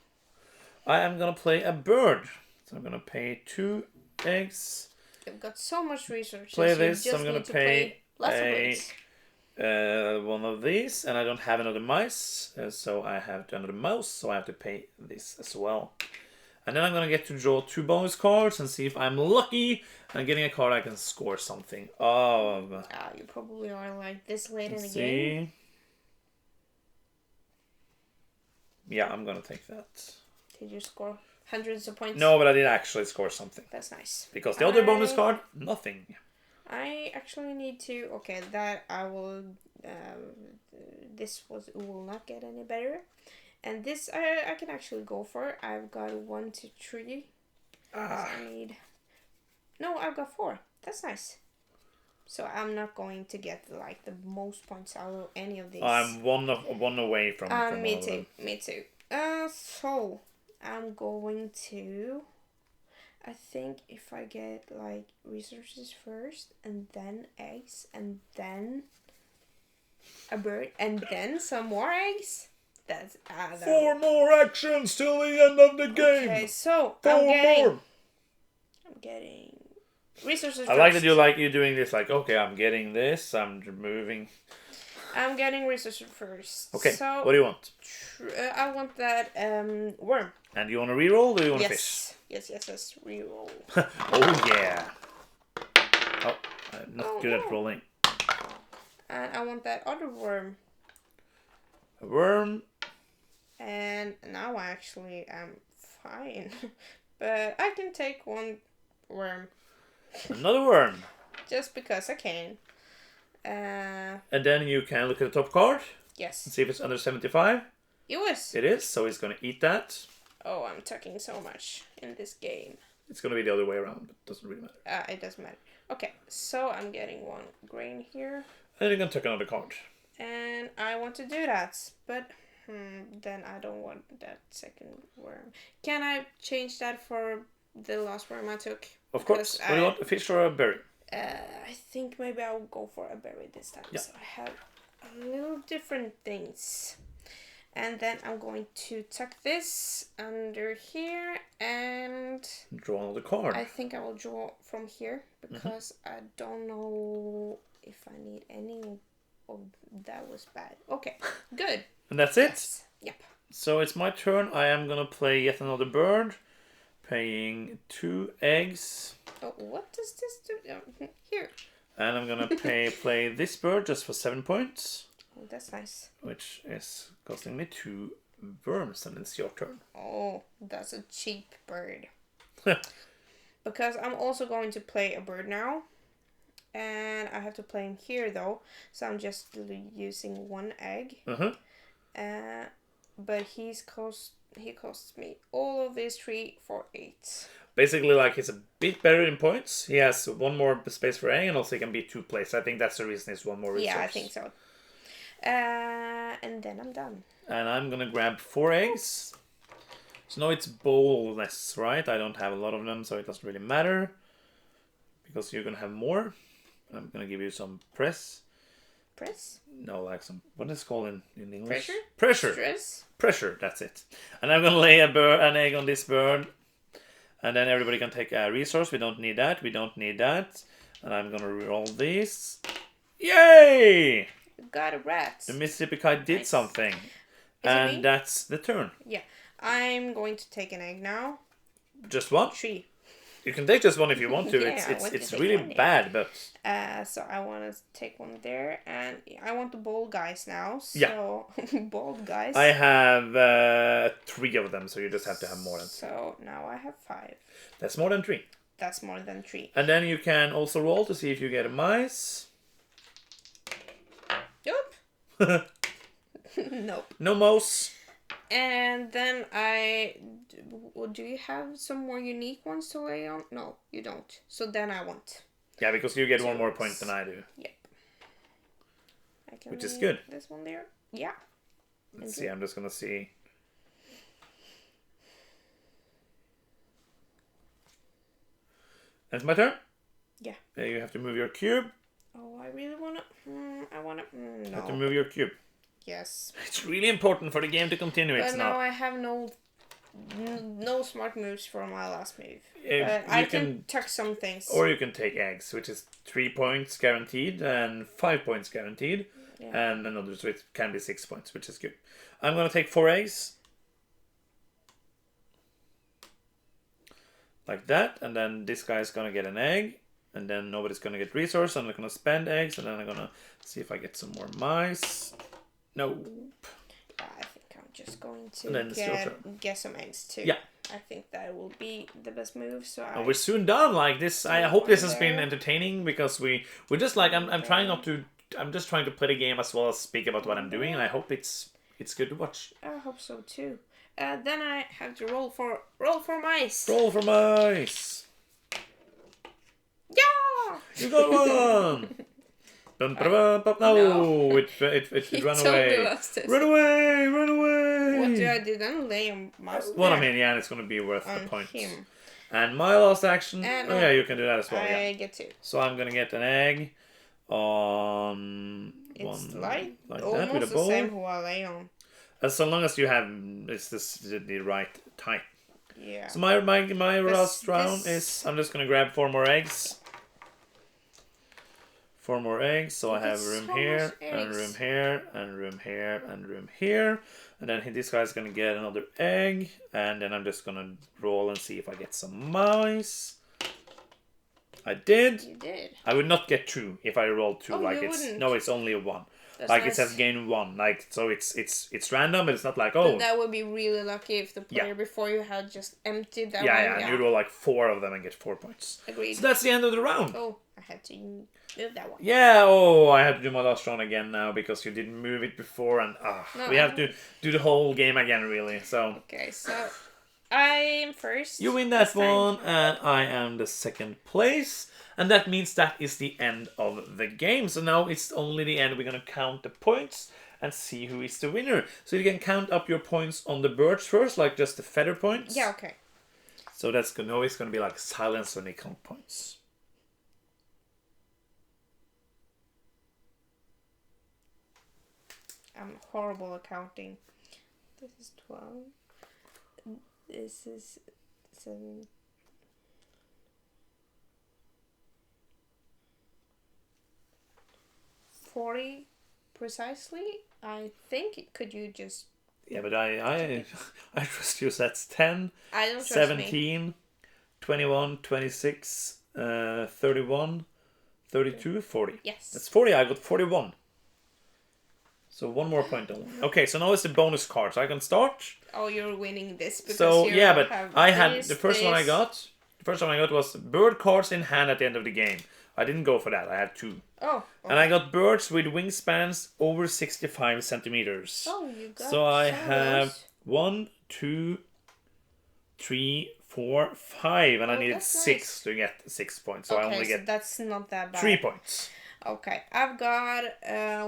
I am gonna play a bird. So I'm gonna pay 2 eggs. You've got so much research. Play this. I'm gonna pay lots of birds. One of these, and I don't have another mice, so I have another mouse, so I have to pay this as well. And then I'm gonna get to draw 2 bonus cards and see if I'm lucky and getting a card I can score something of. You probably are like this late in the See? game. Yeah, I'm gonna take that. Did you score hundreds of points? No, but I did actually score something. That's nice. Because the other bonus card, nothing. I actually need to... Okay, that I will... this will not get any better. And this I can actually go for. I've got 1, 2, 3. I need... No, I've got 4. That's nice. So I'm not going to get like the most points out of any of these. I'm one away from me too. Me too. So I'm going to... I think if I get like resources first, and then eggs, and then a bird, and then some more eggs. That's 4 more actions till the end of the game. Okay, so 4 more. I'm getting resources. I like that you're doing this. Like, okay, I'm getting this. I'm moving. I'm getting resources first. Okay. So what do you want? I want that worm. And you want to reroll, or do you want to fish? Yes. Reroll. Oh yeah. Oh, I'm not good at rolling. And I want that other worm. A worm. And now I actually am fine. But I can take 1 worm. Another worm. Just because I can. And then you can look at the top card. Yes. And see if it's under 75. It was. It is, so it's going to eat that. Oh, I'm tucking so much in this game. It's going to be the other way around, but it doesn't really matter. It doesn't matter. Okay, so I'm getting 1 grain here. And then you're going to take another card. And I want to do that, but then I don't want that second worm. Can I change that for the last worm I took? Of course. What do you want, a fish or a berry? I think maybe I'll go for a berry this time. Yeah. So I have a little different things. And then I'm going to tuck this under here and... Draw another card. I think I will draw from here because I don't know if I need any of that. Was bad. Okay, good. And that's it? Yes. Yep. So it's my turn. I am going to play yet another bird. Paying 2 eggs. Oh, what does this do? Oh, here. And I'm going to play this bird just for 7 points. Oh, that's nice. Which is costing me 2 worms, and it's your turn. Oh, that's a cheap bird. Because I'm also going to play a bird now. And I have to play him here though. So I'm just using 1 egg. But he costs me all of these 3 for 8. Basically, like, he's a bit better in points. He has 1 more space for egg, and also he can be 2 places. I think that's the reason he's 1 more resource. Yeah, I think so. And then I'm done. And I'm gonna grab 4 eggs. So now it's boldness, right? I don't have a lot of them, so it doesn't really matter. Because you're gonna have more. I'm gonna give you some press. Press? No, like some, what is it called in English? Pressure? Pressure. Stress? Pressure, that's it. And I'm gonna lay an egg on this bird. And then everybody can take a resource. We don't need that. We don't need that. And I'm gonna roll these. Yay! You got a rat. The Mississippi Kite did something. And that's the turn. Yeah. I'm going to take an egg now. Just 1? 3. You can take just 1 if you want to. Yeah, it's really bad, but... So I want to take 1 there. And I want the bold guys now. So, bold guys. I have 3 of them, so you just have to have more than 3. So now I have 5. That's more than 3. That's more than 3. And then you can also roll to see if you get a mice. Nope. Nope. No mouse. And then do you have some more unique ones to lay on? No, you don't. So then I want. Yeah, because you get 1 more point than I do. Yep. I can Which is good. This one there. Yeah. Let's see, I'm just gonna see. That's my turn? Yeah. You have to move your cube. Oh, I really wanna. No. You have to move your cube. Yes. It's really important for the game to continue. But it's now not. I have no smart moves for my last move. If I you can tuck some things. Or you can take eggs, which is 3 points guaranteed and 5 points guaranteed. Yeah. And another, so it can be 6 points, which is good. I'm going to take 4 eggs. Like that. And then this guy's going to get an egg. And then nobody's going to get resource. I'm going to spend eggs. And then I'm going to see if I get some more mice. Nope. I think I'm just going to get some eggs too. Yeah. I think that will be the best move. So we're soon done. Like this, I hope this has been entertaining because we're just like I'm trying not to. I'm just trying to play the game as well as speak about what I'm doing, and I hope it's good to watch. I hope so too. Then I have to roll for mice. Roll for mice. Yeah. You got one. No, it ran away. Run away! Run away! What do I do then? Lay a mouse Well, there? I mean, yeah, it's going to be worth the points. Him. And my last action. And yeah, you can do that as well. I get 2. So I'm going to get an egg on it's one like that almost with a the bowl. same who I lay on. As long as you have the right type. Yeah. So my last round is I'm just going to grab 4 more eggs. 4 more eggs, so I have room here, and room here, and room here, and room here. And then this guy's gonna get another egg, and then I'm just gonna roll and see if I get some mice. I did. You did. I would not get 2 if I rolled 2. Like it's only a 1. That's like nice. It says gain 1. Like so it's random, but it's not like oh. But that would be really lucky if the player before you had just emptied that one. Yeah, you roll like 4 of them and get 4 points. Agreed. So that's the end of the round. Oh, I had to move that one. Yeah, I have to do my last round again now because you didn't move it before and we have to do the whole game again really, so. Okay, so I am first. You win that one and I am the 2nd place and that means that is the end of the game. So now it's only the end. We're going to count the points and see who is the winner. So you can count up your points on the birds first, like just the feather points. Yeah, okay. So that's going to be like silence when they count points. I'm horrible at counting. This is 12. This is 7. 40 precisely. I think. Could you just? Yeah, but I trust you. So that's 10, I don't trust 17, me. 21, 26, 31, 32, 40. Yes. That's 40. I got 41. So 1 more point only. Okay, so now it's the bonus card. So I can start. Oh, you're winning this because So you yeah, but have I had this, the first one I this. got. The first one I got was bird cards in hand at the end of the game. I didn't go for that. I had 2. Oh. And I got birds with wingspans over 65 centimeters. Oh, you got So I some of have those. 1, 2, 3, 4, 5, and I Oh, needed that's 6 nice. to get 6 points. So I Okay, only so get that's not that bad. 3 points. Okay, I've got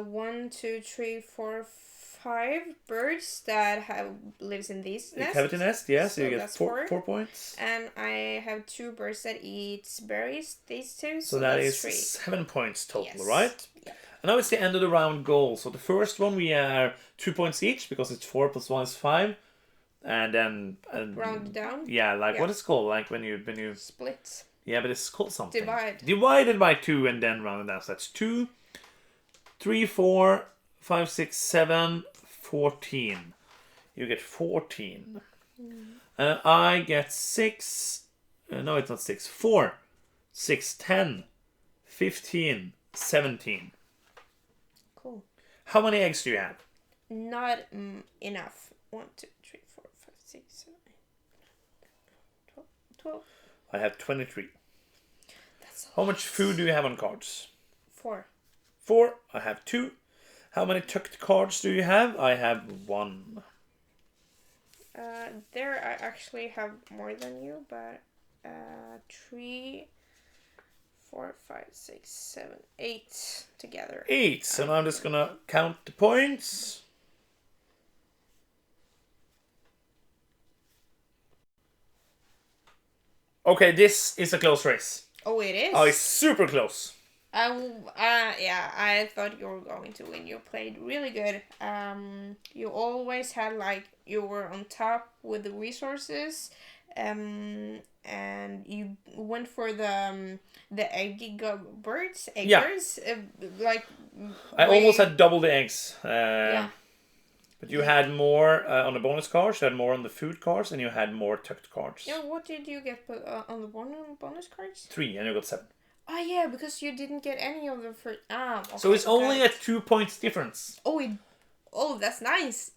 1, 2, 3, 4, 5 birds that lives in these nests. Cavity nest, yes, So you get that's 4 4. points. And I have 2 birds that eats berries. These 2. So that that's is 3. 7 points total, Yes. right? Yep. And now it's the end of the round goal. So the first one we are 2 points each because it's 4 plus 1 is 5. And then Round it down. yeah, like Yeah. what is it called? Like when you Split. yeah, but it's called something. Divide. Divided by 2 and then rounded down. So that's 2, 3, 4, 5, 6, 7, 14. You get 14. I get 6. No, it's not 6. 4, 6, 10, 15, 17. Cool. How many eggs do you have? Not enough. 1, 2, 3, 4, 5, 6, 7, 8, 12. I have 23. That's How much food do you have on cards? 4. 4. I have 2. How many tucked cards do you have? I have 1. There I actually have more than you, but 3, 4, 5, 6, 7, 8 together. 8. So now I'm just gonna count the points. Okay, this is a close race. Oh, it is? Oh, it's super close. Yeah, I thought you were going to win. You played really good. You always had you were on top with the resources, and you went for the birds, eggers, I almost had double the eggs. Yeah. But you had more on the bonus cards, you had more on the food cards, and you had more tucked cards. Yeah, what did you get on the bonus cards? 3, and you got 7. Oh yeah, because you didn't get any of the first. Okay, So it's only got a 2 points difference. Oh, that's nice.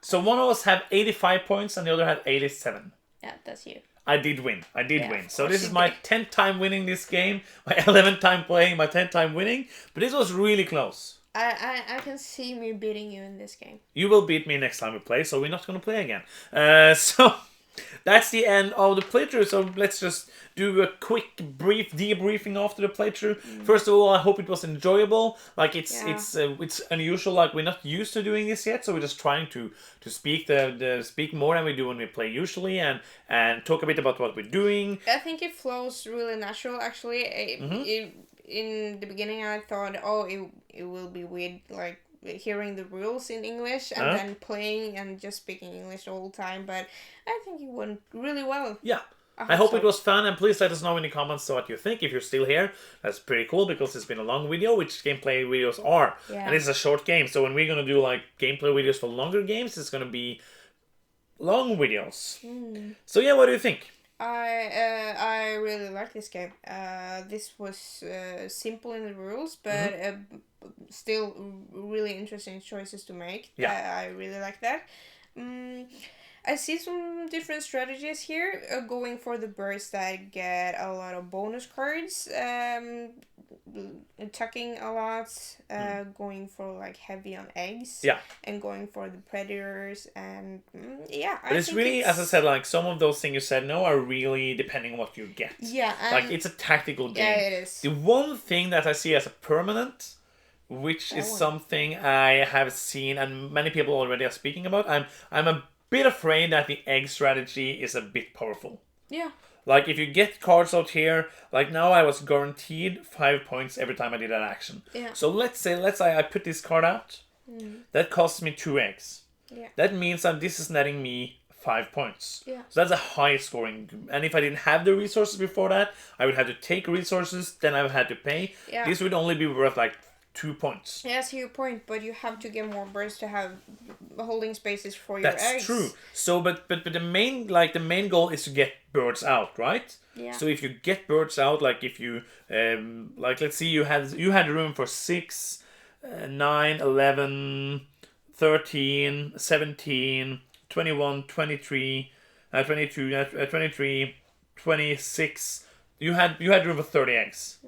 So one of us had 85 points, and the other had 87. Yeah, that's you. I did win. Yeah, win. of So course this you is my did. 10th time winning this game, my 11th time playing, my 10th time winning. But this was really close. I can see me beating you in this game. You will beat me next time we play, so we're not going to play again. So that's the end of the playthrough. So let's just do a quick brief debriefing after the playthrough. First of all, I hope it was enjoyable. Like it's unusual. Like we're not used to doing this yet, so we're just trying to speak speak more than we do when we play usually, and talk a bit about what we're doing. I think it flows really natural. Actually, in the beginning, I thought, it will be weird, like hearing the rules in English and then playing and just speaking English all the time. But I think it went really well. Yeah. I hope it was fun, and please let us know in the comments what you think. If you're still here, that's pretty cool because it's been a long video, which gameplay videos are. Yeah. And it's a short game, so when we're going to do like gameplay videos for longer games, it's going to be long videos. So yeah, what do you think? I really like this game. This was simple in the rules, but still really interesting choices to make. Yeah. I really like that. I see some different strategies here. Going for the birds that get a lot of bonus cards, tucking a lot, going for like heavy on eggs, Yeah. and going for the predators, and But it's really, as I said, like some of those things you said no are really depending on what you get. Yeah, Like it's a tactical game. yeah, it is. The one thing that I see as a permanent, which is something I have seen and many people already are speaking about, I'm a bit afraid that the egg strategy is a bit powerful. Yeah. Like if you get cards out here, like now I was guaranteed 5 points every time I did an action. Yeah. So let's say I put this card out. That costs me 2 eggs. Yeah. That means that this is netting me 5 points. Yeah. So that's a high scoring. And if I didn't have the resources before that, I would have to take resources, then I would have to pay. Yeah. This would only be worth like 2 points. Yeah, I see your point, but you have to get more birds to have holding spaces for your eggs. That's true. So, but the main goal is to get birds out, right? Yeah. So if you get birds out, like if you like, let's see, you had room for 6 9, 11, 13, 17, 21, 23, 22, 23, 26. You had room for 30 eggs.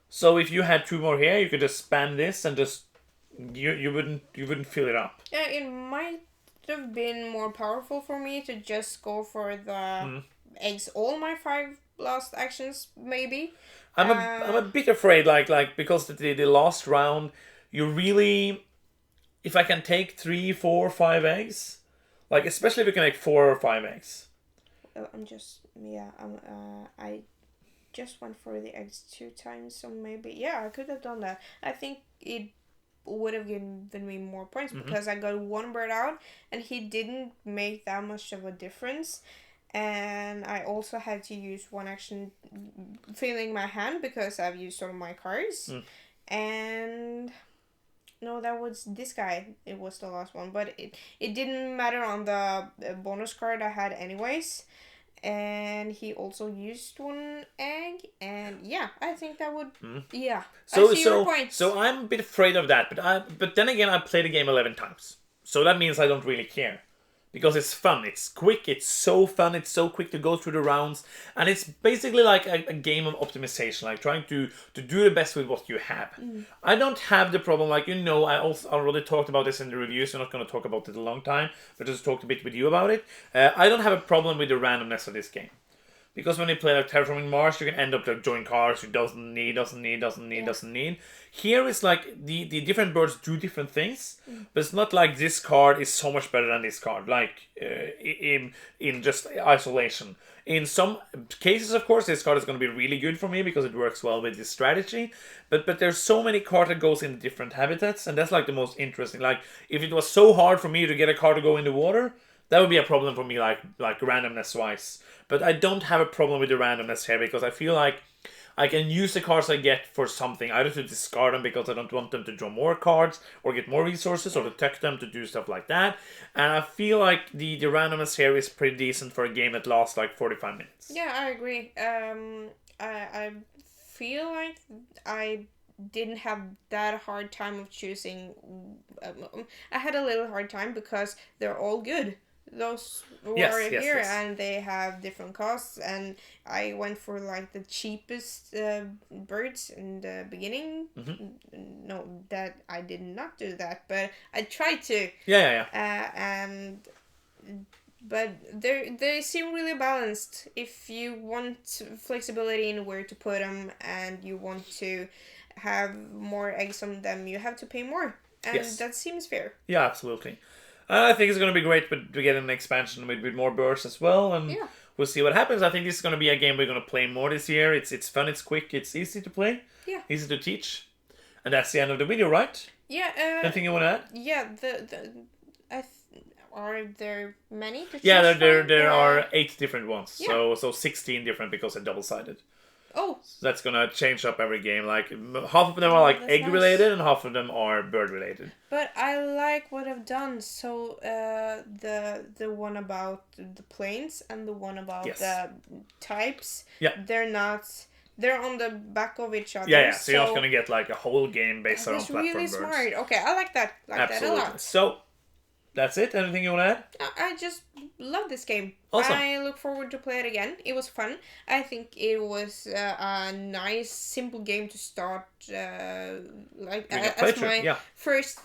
So if you had 2 more here, you could just spam this and just you wouldn't fill it up. Yeah, it might have been more powerful for me to just go for the eggs all my 5 last actions, maybe. I'm a bit afraid, like because the last round, you really, if I can take 3, 4, 5 eggs, like especially if you can make 4 or 5 eggs. I just went for the eggs 2 times, so maybe I could have done that. I think it would have given me more points because I got 1 bird out and he didn't make that much of a difference. And I also had to use 1 action filling my hand because I've used all my cards. And no, that was this guy. It was the last one, but it didn't matter on the bonus card I had anyways. And he also used 1 egg, and I think that would So I see your points. So I'm a bit afraid of that, but then again I played the game 11 times, so that means I don't really care. Because it's fun, it's quick, it's so fun, it's so quick to go through the rounds, and it's basically like a game of optimization, like trying to do the best with what you have. I don't have the problem, like I also already talked about this in the reviews, so I'm not going to talk about it a long time, but just talked a bit with you about it. I don't have a problem with the randomness of this game. Because when you play like Terraforming Mars, you can end up like drawing cards you doesn't need. Here it's like the different birds do different things, but it's not like this card is so much better than this card, like in just isolation. In some cases, of course, this card is going to be really good for me because it works well with this strategy. But there's so many cards that goes in different habitats, and that's like the most interesting. Like if it was so hard for me to get a card to go in the water, that would be a problem for me, like randomness wise. But I don't have a problem with the randomness here because I feel like I can use the cards I get for something, either to discard them because I don't want them to draw more cards or get more resources, or to tuck them to do stuff like that. And I feel like the randomness here is pretty decent for a game that lasts like 45 minutes. Yeah, I agree. I feel like I didn't have that hard time of choosing. I had a little hard time because they're all good. Those were here and they have different costs, and I went for like the cheapest birds in the beginning. No, that I did not do that, but I tried to. But they seem really balanced. If you want flexibility in where to put them and you want to have more eggs on them, you have to pay more, and that seems fair. Yeah, absolutely. I think it's going to be great to get an expansion with more birds as well, and we'll see what happens. I think this is going to be a game we're going to play more this year. It's fun, it's quick, it's easy to play, easy to teach, and that's the end of the video, right? Yeah. Anything you want to add? Yeah. Are there many to choose there are 8 different ones. Yeah. So 16 different because they're double-sided. Oh. So that's gonna change up every game. Like half of them are like egg related, and half of them are bird related. But I like what I've done. So the one about the planes and the one about the types. Yeah. They're on the back of each other. Yeah. So you're not gonna get like a whole game based on platform really birds. Smart. Okay, I like that. Absolutely. That a lot. So that's it. Anything you want to add? I just love this game. Awesome. I look forward to play it again. It was fun. I think it was a nice, simple game to start. As my first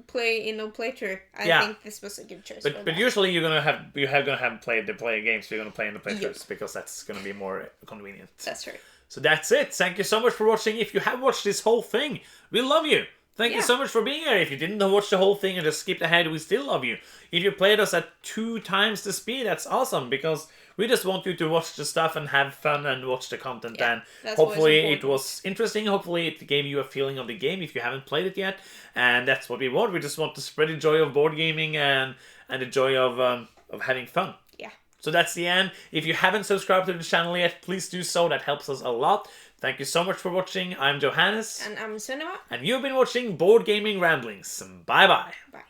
play in a playthrough. I think this was a good choice. But usually you're gonna have played the player games. So you're gonna play in the playthroughs because that's gonna be more convenient. That's right. So that's it. Thank you so much for watching. If you have watched this whole thing, we love you. Thank you so much for being here. If you didn't watch the whole thing and just skipped ahead, we still love you. If you played us at 2 times the speed, that's awesome, because we just want you to watch the stuff and have fun and watch the content. And hopefully it was interesting. Hopefully it gave you a feeling of the game if you haven't played it yet. And that's what we want. We just want to spread the joy of board gaming and the joy of having fun. Yeah. So that's the end. If you haven't subscribed to the channel yet, please do so. That helps us a lot. Thank you so much for watching. I'm Johannes. And I'm Sunniva. And you've been watching Board Gaming Ramblings. Bye-bye. Bye.